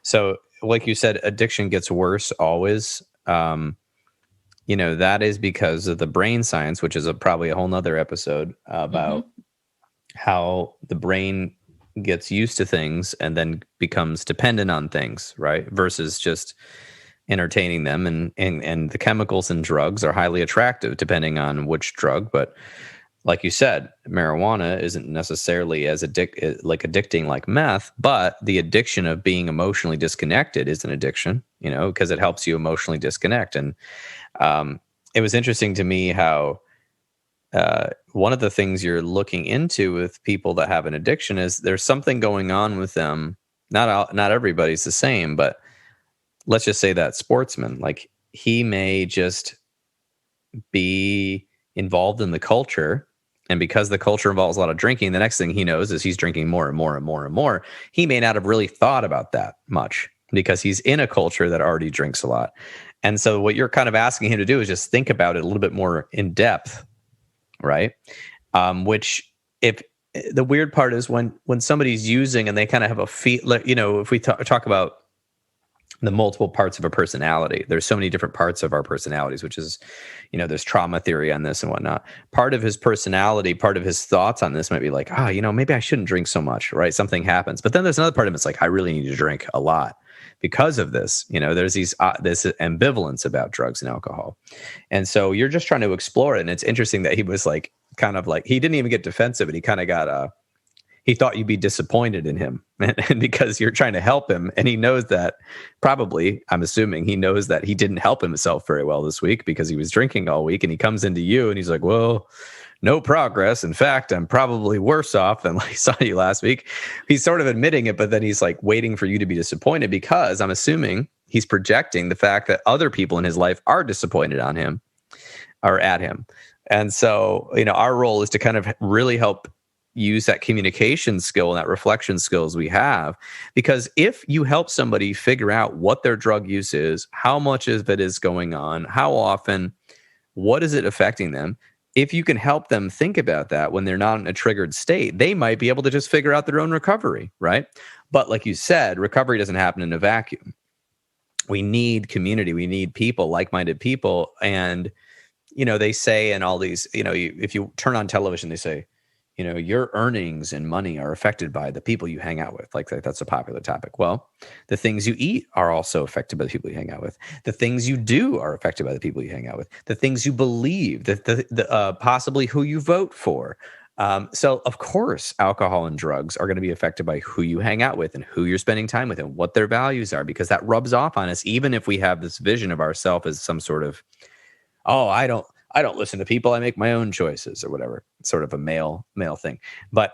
So, like you said, addiction gets worse always. That is because of the brain science, which is probably a whole nother episode about how the brain gets used to things and then becomes dependent on things, right? Versus just entertaining them. And the chemicals in drugs are highly attractive depending on which drug. But like you said, marijuana isn't necessarily as addicting like meth, but the addiction of being emotionally disconnected is an addiction, because it helps you emotionally disconnect. And it was interesting to me how one of the things you're looking into with people that have an addiction is there's something going on with them. Not everybody's the same, but let's just say that sportsman, like he may just be involved in the culture. And because the culture involves a lot of drinking, the next thing he knows is he's drinking more and more and more and more. He may not have really thought about that much because he's in a culture that already drinks a lot. And so what you're kind of asking him to do is just think about it a little bit more in depth, right? Which if the weird part is when somebody's using and they kind of have a if we talk about the multiple parts of a personality, there's so many different parts of our personalities, which is, there's trauma theory on this and whatnot. Part of his personality, part of his thoughts on this might be like, maybe I shouldn't drink so much, right? Something happens. But then there's another part of him that's like, I really need to drink a lot because of this. There's this ambivalence about drugs and alcohol. And so you're just trying to explore it. And it's interesting that he was like, kind of like, he didn't even get defensive, and he kind of got he thought you'd be disappointed in him and because you're trying to help him. And he knows that probably, I'm assuming he knows that he didn't help himself very well this week because he was drinking all week, and he comes into you and he's like, well, no progress. In fact, I'm probably worse off than I saw you last week. He's sort of admitting it, but then he's like waiting for you to be disappointed because I'm assuming he's projecting the fact that other people in his life are disappointed on him or at him. And so, our role is to kind of really help use that communication skill and that reflection skills we have. Because if you help somebody figure out what their drug use is, how much of it is going on, how often, what is it affecting them? If you can help them think about that when they're not in a triggered state, they might be able to just figure out their own recovery, right? But like you said, recovery doesn't happen in a vacuum. We need community. We need people, like-minded people. And, they say in all these, if you turn on television, they say, your earnings and money are affected by the people you hang out with. Like that's a popular topic. Well, the things you eat are also affected by the people you hang out with. The things you do are affected by the people you hang out with. The things you believe, possibly who you vote for. So of course, alcohol and drugs are going to be affected by who you hang out with and who you're spending time with and what their values are, because that rubs off on us, even if we have this vision of ourselves as some sort of, I don't listen to people. I make my own choices or whatever. It's sort of a male thing. But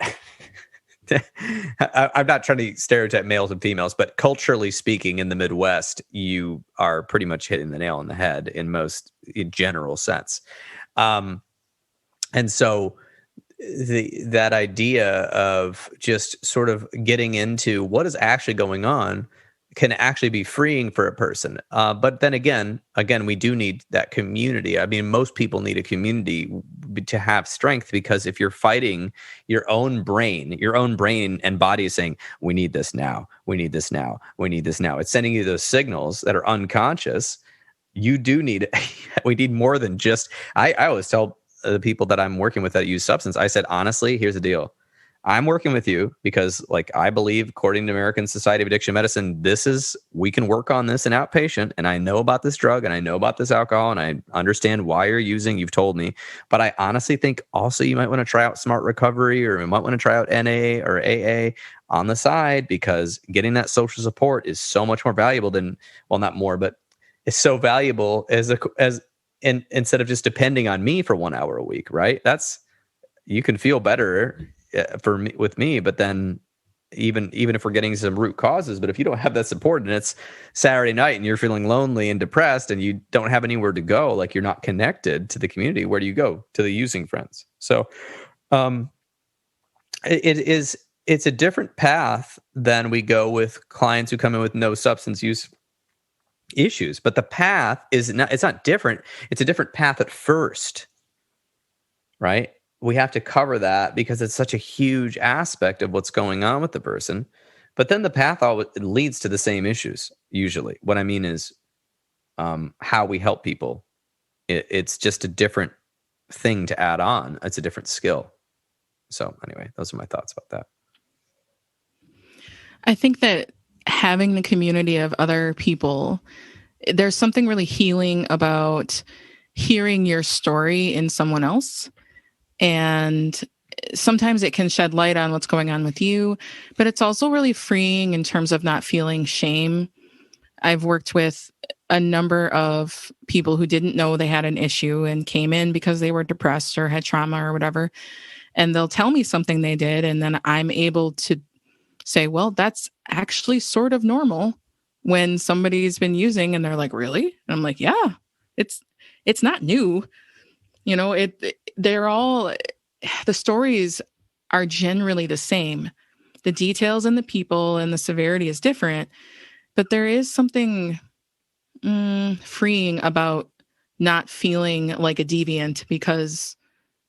I'm not trying to stereotype males and females, but culturally speaking, in the Midwest, you are pretty much hitting the nail on the head in general sense. And so that idea of just sort of getting into what is actually going on can actually be freeing for a person. But then again, we do need that community. I mean, most people need a community to have strength, because if you're fighting your own brain and body is saying, we need this now, we need this now, we need this now. It's sending you those signals that are unconscious. You do need, we need more than just, I always tell the people that I'm working with that use substance, I said, honestly, here's the deal. I'm working with you because, I believe, according to American Society of Addiction Medicine, we can work on this in outpatient, and I know about this drug, and I know about this alcohol, and I understand why you're using, you've told me, but I honestly think also you might want to try out Smart Recovery, or you might want to try out NA or AA on the side, because getting that social support is so much more valuable than, well, not more, but it's so valuable instead of just depending on me for 1 hour a week, right? You can feel better with me, but then even if we're getting some root causes, but if you don't have that support and it's Saturday night and you're feeling lonely and depressed and you don't have anywhere to go, like you're not connected to the community, where do you go? To the using friends. So it's a different path than we go with clients who come in with no substance use issues, but the path it's not different. It's a different path at first, right? We have to cover that because it's such a huge aspect of what's going on with the person. But then the path always leads to the same issues, usually. What I mean is how we help people. It's just a different thing to add on. It's a different skill. So anyway, those are my thoughts about that. I think that having the community of other people, there's something really healing about hearing your story in someone else. And sometimes it can shed light on what's going on with you, but it's also really freeing in terms of not feeling shame. I've worked with a number of people who didn't know they had an issue and came in because they were depressed or had trauma or whatever. And they'll tell me something they did. And then I'm able to say, well, that's actually sort of normal when somebody's been using and they're like, really? And I'm like, yeah, it's not new. You know, they're all, the stories are generally the same. The details and the people and the severity is different, but there is something freeing about not feeling like a deviant because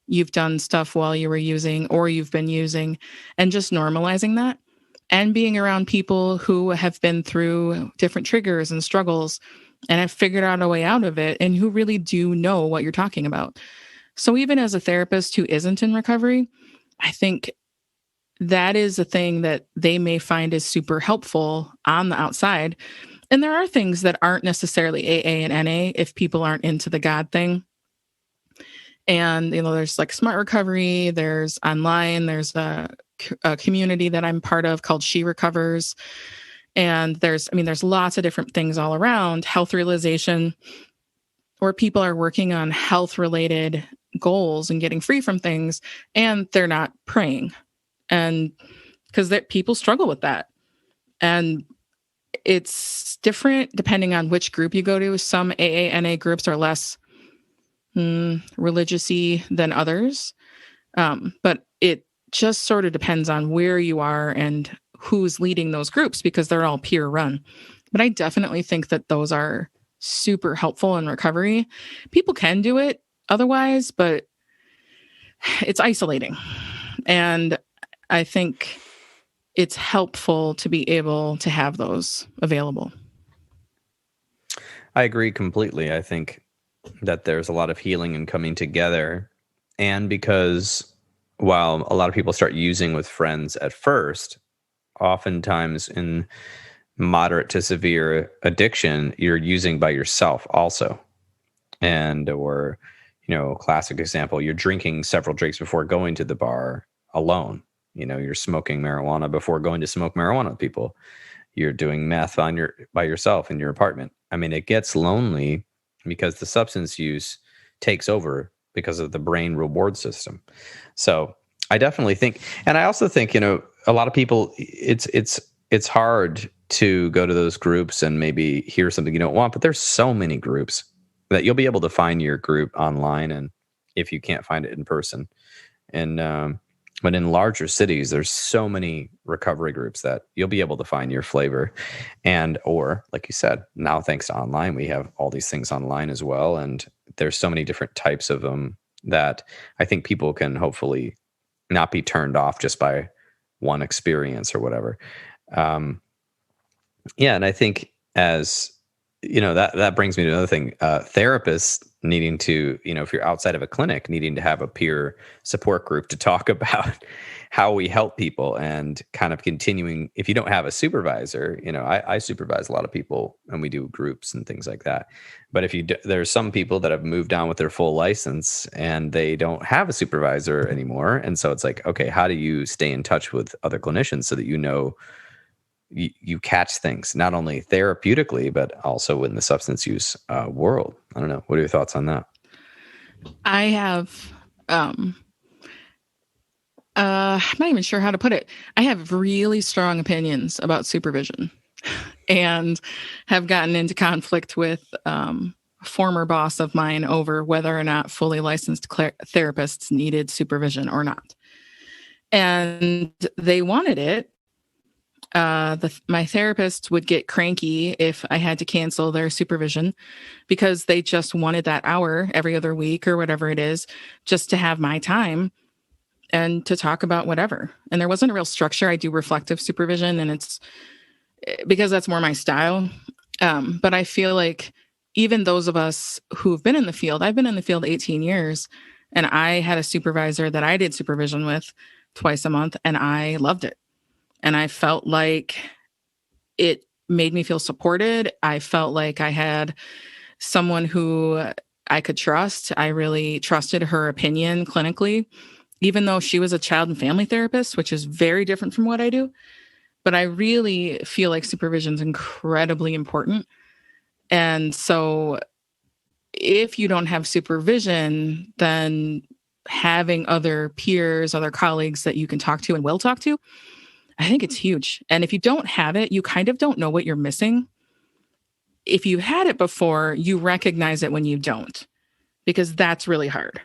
you've done stuff while you were using or you've been using, and just normalizing that and being around people who have been through different triggers and struggles and have figured out a way out of it and who really do know what you're talking about. So even as a therapist who isn't in recovery, I think that is a thing that they may find is super helpful on the outside. And there are things that aren't necessarily AA and NA if people aren't into the God thing. And, you know, there's like Smart Recovery, there's online, there's a community that I'm part of called She Recovers. And there's lots of different things all around. Health Realization, where people are working on health-related goals and getting free from things, and they're not praying. And because people struggle with that. And it's different depending on which group you go to. Some AA, NA groups are less religious-y than others. But it just sort of depends on where you are and who's leading those groups, because they're all peer run. But I definitely think that those are super helpful in recovery. People can do it otherwise, but it's isolating. And I think it's helpful to be able to have those available. I agree completely. I think that there's a lot of healing and coming together. And because while a lot of people start using with friends at first, oftentimes in moderate to severe addiction, you're using by yourself also. Or, you know, classic example, you're drinking several drinks before going to the bar alone. You know, you're smoking marijuana before going to smoke marijuana with people. You're doing meth by yourself in your apartment. I mean, it gets lonely because the substance use takes over because of the brain reward system. So I definitely think, and I also think, you know, a lot of people, it's hard to go to those groups and maybe hear something you don't want, but there's so many groups that you'll be able to find your group online, and if you can't find it in person. And but in larger cities, there's so many recovery groups that you'll be able to find your flavor. Or like you said, now thanks to online, we have all these things online as well. And there's so many different types of them that I think people can hopefully not be turned off just by one experience or whatever. And I think, as you know, that brings me to another thing. Therapists needing to, you know, if you're outside of a clinic, needing to have a peer support group to talk about how we help people, and kind of continuing. If you don't have a supervisor, you know, I supervise a lot of people and we do groups and things like that. But if there's some people that have moved on with their full license and they don't have a supervisor anymore. And so it's like, okay, how do you stay in touch with other clinicians so that, you know, you catch things not only therapeutically, but also in the substance use world? I don't know. What are your thoughts on that? I have, I'm not even sure how to put it. I have really strong opinions about supervision and have gotten into conflict with a former boss of mine over whether or not fully licensed therapists needed supervision or not. And they wanted it. My therapist would get cranky if I had to cancel their supervision because they just wanted that hour every other week or whatever it is, just to have my time and to talk about whatever. And there wasn't a real structure. I do reflective supervision, and it's because that's more my style. But I feel like even those of us who've been in the field, I've been in the field 18 years, and I had a supervisor that I did supervision with twice a month, and I loved it. And I felt like it made me feel supported. I felt like I had someone who I could trust. I really trusted her opinion clinically, even though she was a child and family therapist, which is very different from what I do. But I really feel like supervision is incredibly important. And so if you don't have supervision, then having other peers, other colleagues that you can talk to and will talk to, I think it's huge. And if you don't have it, you kind of don't know what you're missing. If you had it before, you recognize it when you don't, because that's really hard.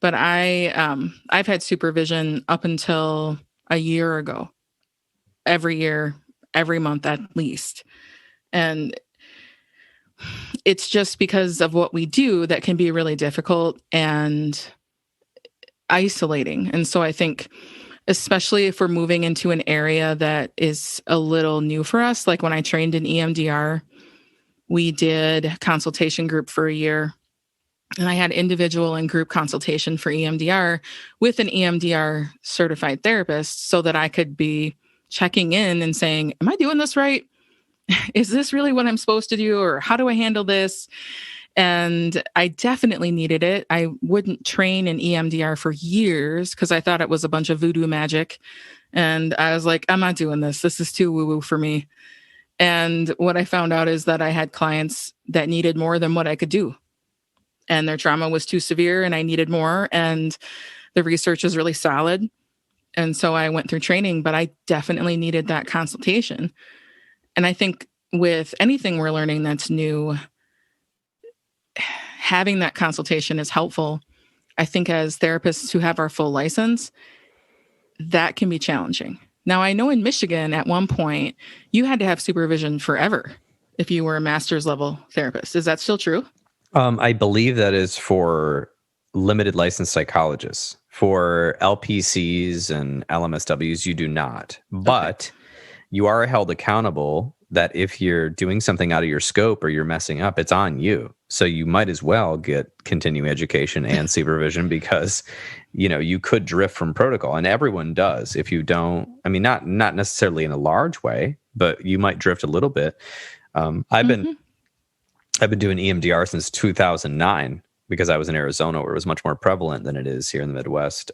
But I've had supervision up until a year ago, every year, every month at least. And it's just because of what we do that can be really difficult and isolating. And so I think, especially if we're moving into an area that is a little new for us, like when I trained in EMDR, we did consultation group for a year. And I had individual and group consultation for EMDR with an EMDR certified therapist so that I could be checking in and saying, am I doing this right? Is this really what I'm supposed to do? Or how do I handle this? And I definitely needed it. I wouldn't train in EMDR for years because I thought it was a bunch of voodoo magic. And I was like, I'm not doing this. This is too woo-woo for me. And what I found out is that I had clients that needed more than what I could do. And their trauma was too severe and I needed more. And the research is really solid. And so I went through training, but I definitely needed that consultation. And I think with anything we're learning that's new, having that consultation is helpful. I think as therapists who have our full license, that can be challenging. Now, I know in Michigan at one point, you had to have supervision forever if you were a master's level therapist. Is that still true? I believe that is for limited licensed psychologists. For LPCs and LMSWs, you do not. But you are held accountable that if you're doing something out of your scope or you're messing up, it's on you. So you might as well get continuing education and supervision because, you could drift from protocol, and everyone does. If you don't, not necessarily in a large way, but you might drift a little bit. I've been doing EMDR since 2009 because I was in Arizona where it was much more prevalent than it is here in the Midwest.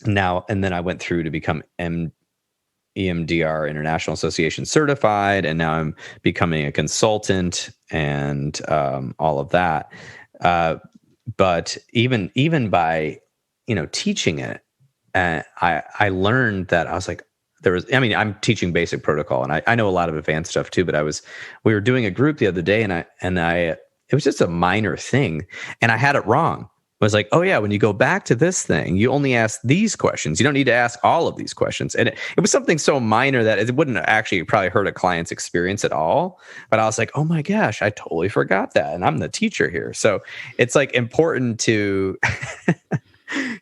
Now, and then I went through to become EMDR International Association certified, and now I'm becoming a consultant and all of that. But even by teaching it, I learned that I was like, I'm teaching basic protocol, and I know a lot of advanced stuff too. But we were doing a group the other day, and it was just a minor thing, and I had it wrong. I was like, oh yeah, when you go back to this thing, you only ask these questions. You don't need to ask all of these questions. And it was something so minor that it wouldn't actually probably hurt a client's experience at all. But I was like, oh my gosh, I totally forgot that. And I'm the teacher here. So it's like important to,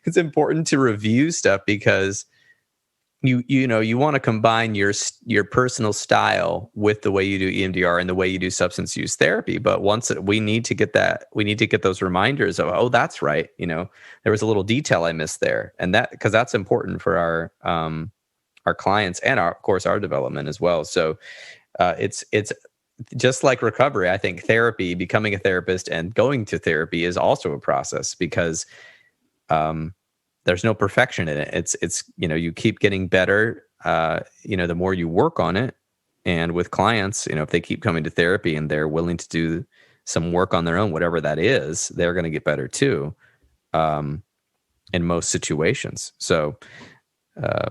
it's important to review stuff because you want to combine your personal style with the way you do EMDR and the way you do substance use therapy. But we need to get those reminders of, oh, that's right. There was a little detail I missed there, and because that's important for our clients and of course our development as well. So it's just like recovery. I think therapy, becoming a therapist and going to therapy is also a process because there's no perfection in it. It's you keep getting better, the more you work on it. And with clients, if they keep coming to therapy and they're willing to do some work on their own, whatever that is, they're going to get better too, in most situations. So, I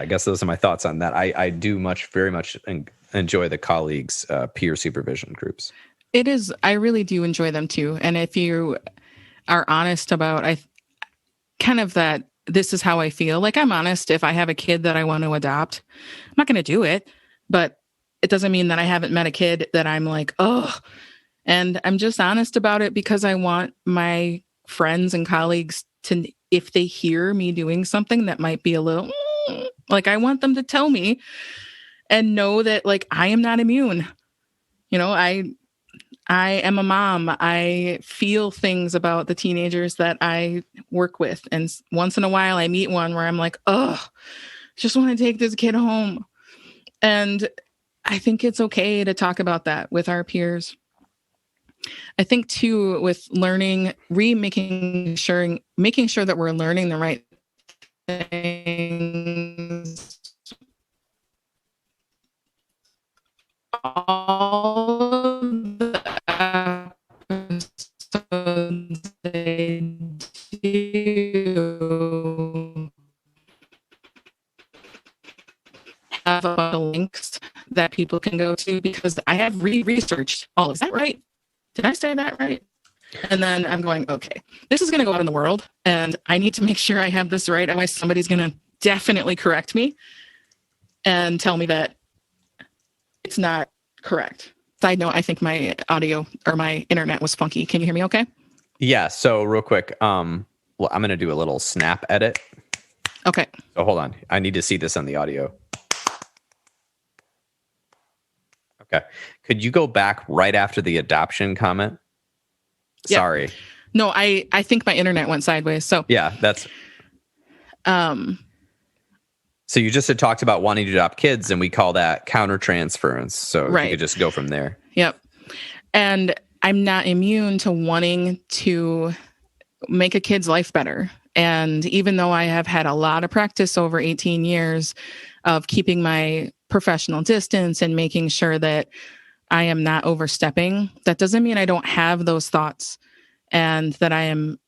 guess those are my thoughts on that. I do very much enjoy the colleagues' peer supervision groups. It is. I really do enjoy them too. And if you are honest about, kind of that this is how I feel. Like I'm honest. If I have a kid that I want to adopt, I'm not going to do it, but it doesn't mean that I haven't met a kid that I'm like, oh, and I'm just honest about it because I want my friends and colleagues to, if they hear me doing something that might be a little, like I want them to tell me and know that like, I am not immune. I am a mom. I feel things about the teenagers that I work with. And once in a while I meet one where I'm like, oh, just want to take this kid home. And I think it's okay to talk about that with our peers. I think too, with learning, making sure that we're learning the right things have a bunch of links that people can go to because I have researched all. Is that right? Did I say that right? And then I'm going, okay, this is going to go out in the world and I need to make sure I have this right. Otherwise somebody's going to definitely correct me and tell me that it's not correct. Side note, I think my audio or my internet was funky. Can you hear me okay? Yeah. So real quick, well, I'm going to do a little snap edit. Okay. So hold on. I need to see this on the audio. Okay. Could you go back right after the adoption comment? Yeah. Sorry. No, I think my internet went sideways. So yeah, that's. So you just had talked about wanting to adopt kids, and we call that countertransference. So right. You could just go from there. Yep. And I'm not immune to wanting to make a kid's life better. And even though I have had a lot of practice over 18 years of keeping my professional distance and making sure that I am not overstepping, that doesn't mean I don't have those thoughts and that I am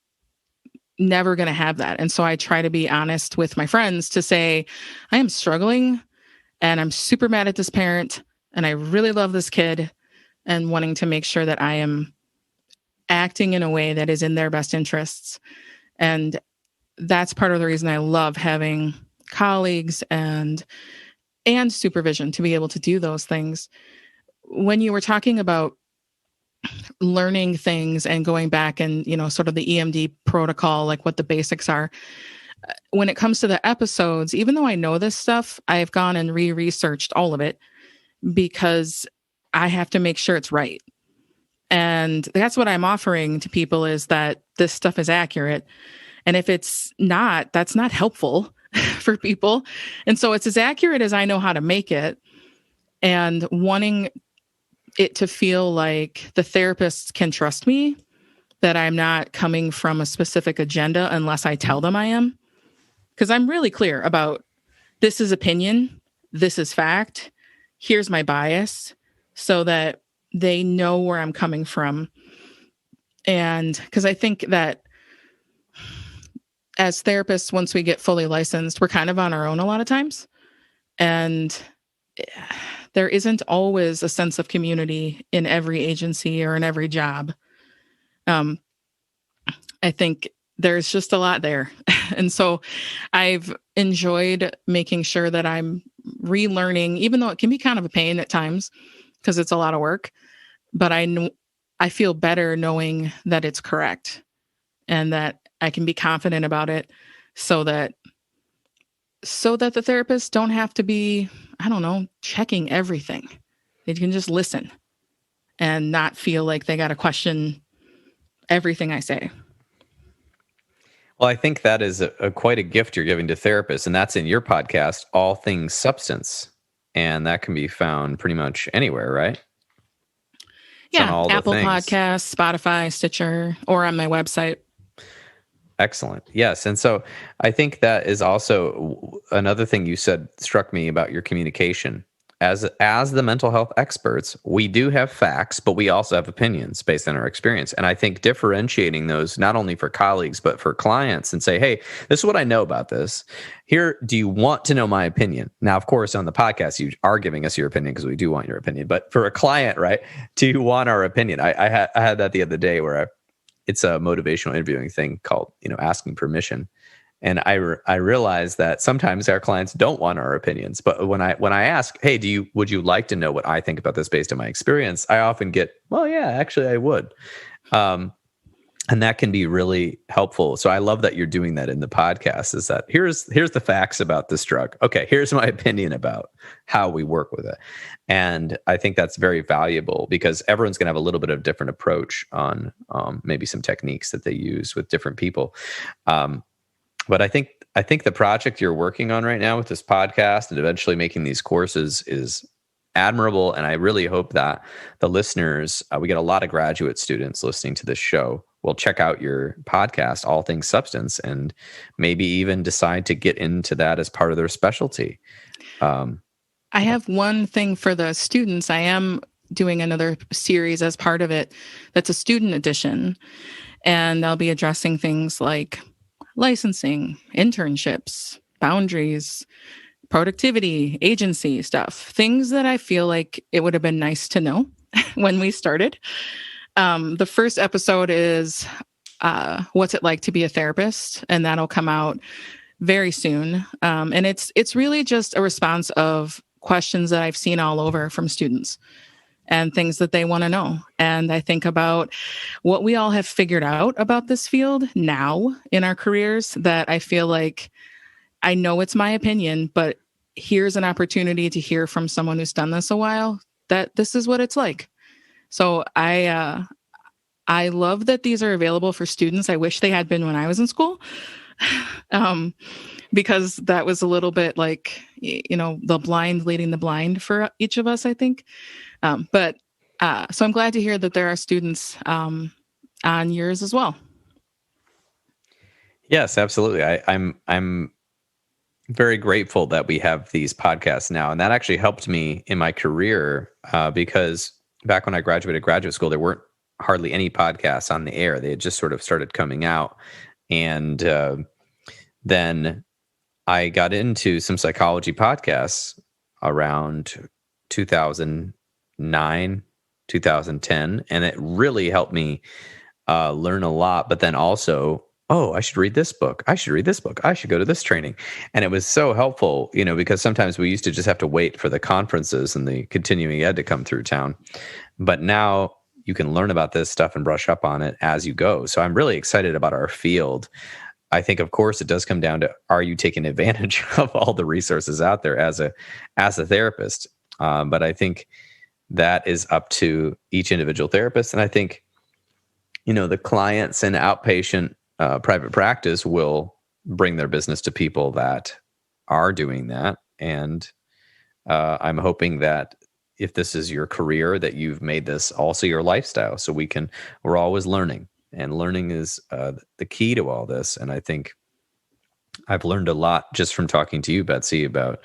never going to have that. And so I try to be honest with my friends to say, I am struggling and I'm super mad at this parent and I really love this kid and wanting to make sure that I am acting in a way that is in their best interests. And that's part of the reason I love having colleagues and supervision to be able to do those things. When you were talking about learning things and going back and, sort of the EMD protocol, like what the basics are, when it comes to the episodes, even though I know this stuff, I've gone and researched all of it because I have to make sure it's right. And that's what I'm offering to people is that this stuff is accurate. And if it's not, that's not helpful for people. And so it's as accurate as I know how to make it, and wanting it to feel like the therapists can trust me, that I'm not coming from a specific agenda unless I tell them I am. Because I'm really clear about this is opinion, this is fact, here's my bias, so that they know where I'm coming from. And because I think that as therapists, once we get fully licensed, we're kind of on our own a lot of times. And there isn't always a sense of community in every agency or in every job. I think there's just a lot there. And so I've enjoyed making sure that I'm relearning, even though it can be kind of a pain at times because it's a lot of work, but I feel better knowing that it's correct and that I can be confident about it so that the therapists don't have to be, checking everything. They can just listen and not feel like they got to question everything I say. Well, I think that is quite a gift you're giving to therapists, and that's in your podcast, All Things Substance. And that can be found pretty much anywhere, right? Yeah, Apple Podcasts, Spotify, Stitcher, or on my website. Excellent. Yes. And so I think that is also another thing you said struck me about your communication. As the mental health experts, we do have facts, but we also have opinions based on our experience. And I think differentiating those not only for colleagues, but for clients and say, hey, this is what I know about this. Here, do you want to know my opinion? Now, of course, on the podcast, you are giving us your opinion because we do want your opinion. But for a client, right, do you want our opinion? I had that the other day where it's a motivational interviewing thing called, asking permission. And I realized that sometimes our clients don't want our opinions. But when I ask, hey, would you like to know what I think about this based on my experience? I often get, well, yeah, actually I would. And that can be really helpful. So I love that you're doing that in the podcast, is that here's the facts about this drug. Okay, here's my opinion about how we work with it. And I think that's very valuable because everyone's going to have a little bit of different approach on maybe some techniques that they use with different people. But I think the project you're working on right now with this podcast and eventually making these courses is admirable. And I really hope that the listeners, we get a lot of graduate students listening to this show, will check out your podcast, All Things Substance, and maybe even decide to get into that as part of their specialty. I have one thing for the students. I am doing another series as part of it that's a student edition. And I'll be addressing things like licensing, internships, boundaries, productivity, agency stuff, things that I feel like it would have been nice to know when we started. The first episode is what's it like to be a therapist, and that'll come out very soon. And it's really just a response of questions that I've seen all over from students and things that they want to know. And I think about what we all have figured out about this field now in our careers, that I feel like I know it's my opinion, but here's an opportunity to hear from someone who's done this a while, that this is what it's like. So I love that these are available for students. I wish they had been when I was in school, because that was a little bit like, the blind leading the blind for each of us, I think. So I'm glad to hear that there are students on yours as well. Yes, absolutely. I'm very grateful that we have these podcasts now, and that actually helped me in my career because back when I graduated graduate school, there weren't hardly any podcasts on the air. They had just sort of started coming out, and then I got into some psychology podcasts around 2009, 2010, and it really helped me learn a lot. But then also, I should read this book. I should read this book. I should go to this training. And it was so helpful, because sometimes we used to just have to wait for the conferences and the continuing ed to come through town. But now you can learn about this stuff and brush up on it as you go. So I'm really excited about our field. I think, of course, it does come down to, are you taking advantage of all the resources out there as a therapist? But I think that is up to each individual therapist. And I think, the clients and outpatient private practice will bring their business to people that are doing that. And I'm hoping that if this is your career, that you've made this also your lifestyle. So we're always learning, and learning is the key to all this. And I think I've learned a lot just from talking to you, Betsy, about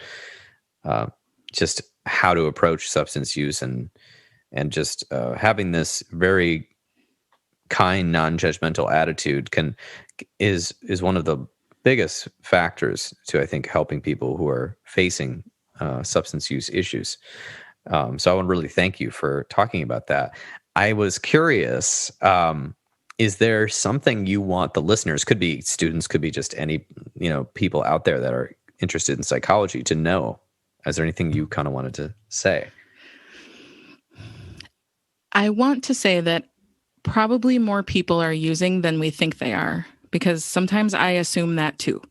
just how to approach substance use and just having this very kind, non-judgmental attitude is one of the biggest factors to, I think, helping people who are facing substance use issues. So I want to really thank you for talking about that. I was curious, is there something you want the listeners, could be students, could be just any, people out there that are interested in psychology, to know? Is there anything you kind of wanted to say? I want to say that probably more people are using than we think they are, because sometimes I assume that too.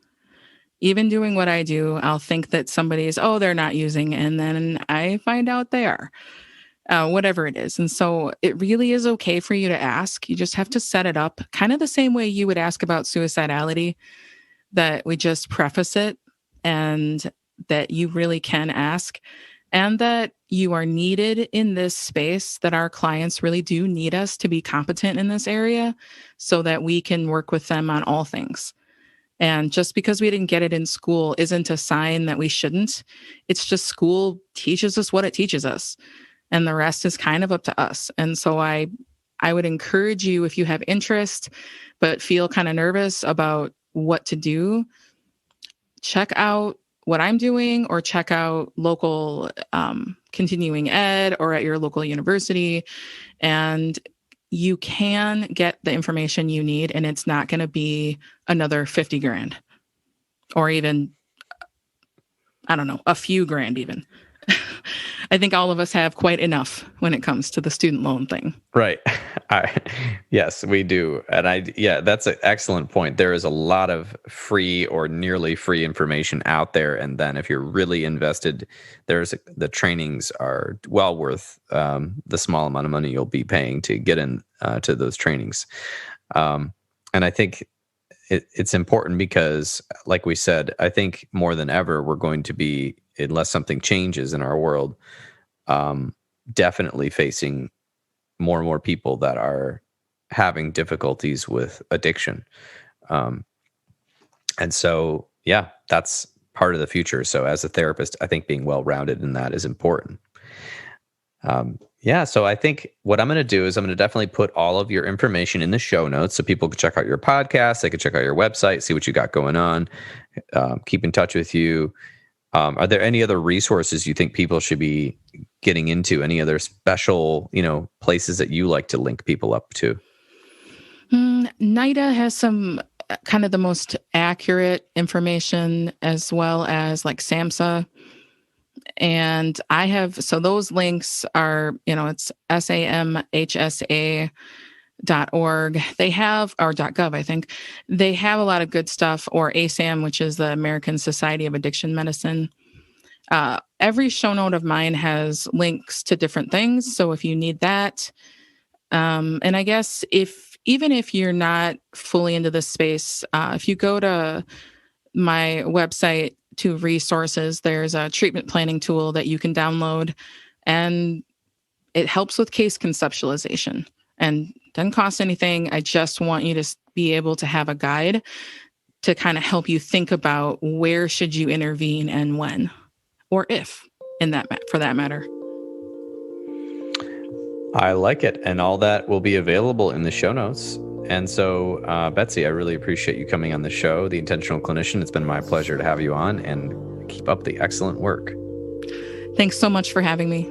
Even doing what I do, I'll think that somebody's, they're not using, and then I find out they are, whatever it is. And so it really is okay for you to ask. You just have to set it up kind of the same way you would ask about suicidality, that we just preface it, and that you really can ask, and that you are needed in this space, that our clients really do need us to be competent in this area so that we can work with them on all things. And just because we didn't get it in school isn't a sign that we shouldn't. It's just school teaches us what it teaches us, and the rest is kind of up to us. And so I would encourage you, if you have interest but feel kind of nervous about what to do, check out what I'm doing, or check out local continuing ed or at your local university, and you can get the information you need, and it's not going to be another $50,000 or even, I don't know, a few grand even. I think all of us have quite enough when it comes to the student loan thing. Right. Yes, we do. And that's an excellent point. There is a lot of free or nearly free information out there. And then if you're really invested, the trainings are well worth the small amount of money you'll be paying to get in to those trainings. And I think it's important because, like we said, I think more than ever, we're going to be, unless something changes in our world, definitely facing more and more people that are having difficulties with addiction. And so, that's part of the future. So as a therapist, I think being well-rounded in that is important. So I think what I'm going to do is I'm going to definitely put all of your information in the show notes so people can check out your podcast. They can check out your website, see what you got going on, keep in touch with you. Are there any other resources you think people should be getting into? Any other special, places that you like to link people up to? NIDA has some kind of the most accurate information, as well as like SAMHSA. And so those links are, it's samhsa.org. They have, or .gov, I think. They have a lot of good stuff, or ASAM, which is the American Society of Addiction Medicine. Every show note of mine has links to different things. So if you need that, and I guess even if you're not fully into this space, if you go to my website to resources, there's a treatment planning tool that you can download, and it helps with case conceptualization and doesn't cost anything. I just want you to be able to have a guide to kind of help you think about where should you intervene and when, or if, for that matter. I like it. And all that will be available in the show notes. And so, Betsy, I really appreciate you coming on the show, The Intentional Clinician. It's been my pleasure to have you on, and keep up the excellent work. Thanks so much for having me.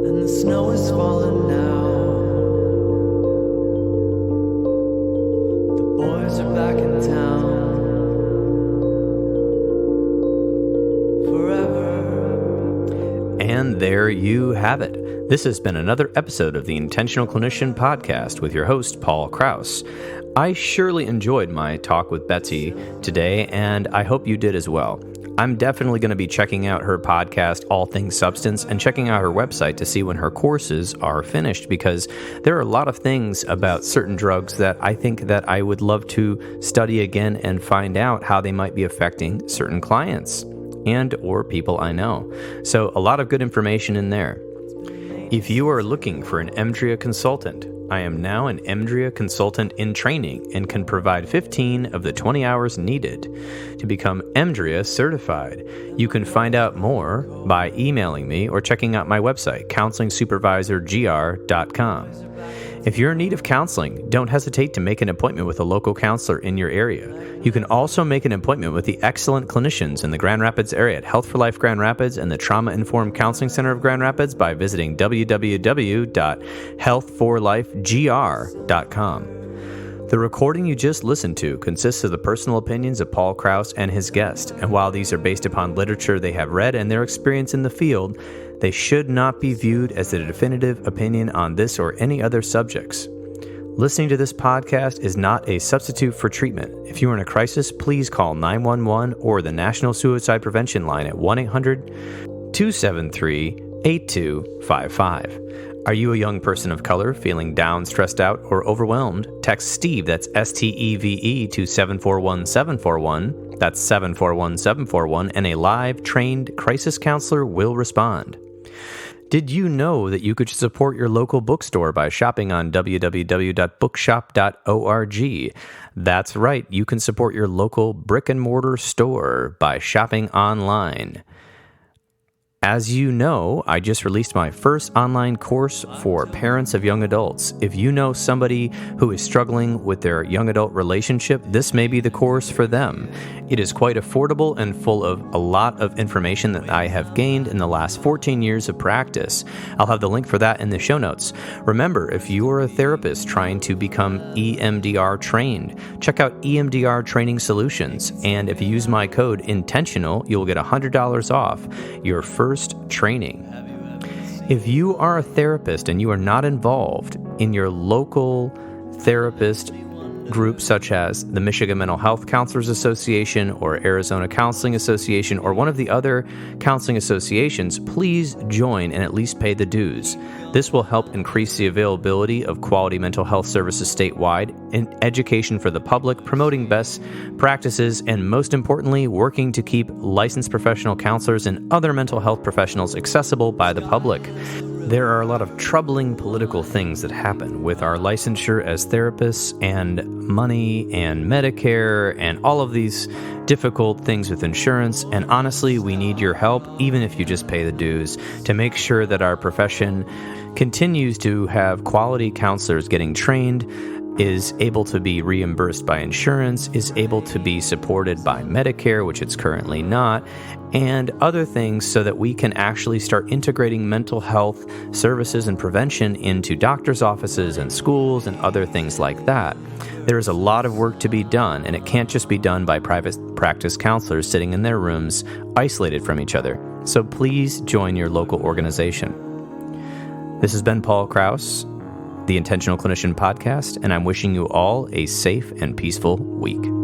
And the snow is falling now. The boys are back in town. And there you have it. This has been another episode of the Intentional Clinician podcast with your host, Paul Krauss. I surely enjoyed my talk with Betsy today, and I hope you did as well. I'm definitely going to be checking out her podcast, All Things Substance, and checking out her website to see when her courses are finished, because there are a lot of things about certain drugs that I think that I would love to study again and find out how they might be affecting certain clients and or people I know. So a lot of good information in there. If you are looking for an EMDRIA consultant, I am now an EMDRIA consultant in training and can provide 15 of the 20 hours needed to become EMDRIA certified. You can find out more by emailing me or checking out my website, counselingsupervisorgr.com. If you're in need of counseling, don't hesitate to make an appointment with a local counselor in your area. You can also make an appointment with the excellent clinicians in the Grand Rapids area at Health for Life Grand Rapids and the Trauma Informed Counseling Center of Grand Rapids by visiting www.healthforlifegr.com. The recording you just listened to consists of the personal opinions of Paul Krauss and his guest, and while these are based upon literature they have read and their experience in the field, they should not be viewed as a definitive opinion on this or any other subjects. Listening to this podcast is not a substitute for treatment. If you are in a crisis, please call 911 or the National Suicide Prevention Line at 1-800-273-8255. Are you a young person of color feeling down, stressed out, or overwhelmed? Text Steve, that's STEVE, to 741-741. That's 741-741, and a live, trained crisis counselor will respond. Did you know that you could support your local bookstore by shopping on www.bookshop.org? That's right, you can support your local brick-and-mortar store by shopping online. As you know, I just released my first online course for parents of young adults. If you know somebody who is struggling with their young adult relationship, this may be the course for them. It is quite affordable and full of a lot of information that I have gained in the last 14 years of practice. I'll have the link for that in the show notes. Remember, if you are a therapist trying to become EMDR trained, check out EMDR Training Solutions. And if you use my code INTENTIONAL, you'll get $100 off your first training. If you are a therapist and you are not involved in your local therapist groups such as the Michigan Mental Health Counselors Association or Arizona Counseling Association or one of the other counseling associations, please join and at least pay the dues. This will help increase the availability of quality mental health services statewide, and education for the public, promoting best practices, and most importantly, working to keep licensed professional counselors and other mental health professionals accessible by the public. There are a lot of troubling political things that happen with our licensure as therapists and money and Medicare and all of these difficult things with insurance. And honestly, we need your help, even if you just pay the dues, to make sure that our profession continues to have quality counselors getting trained is able to be reimbursed by insurance, is able to be supported by Medicare, which it's currently not, and other things so that we can actually start integrating mental health services and prevention into doctors' offices and schools and other things like that. There is a lot of work to be done, and it can't just be done by private practice counselors sitting in their rooms, isolated from each other. So please join your local organization. This has been Paul Krauss, the Intentional Clinician Podcast, and I'm wishing you all a safe and peaceful week.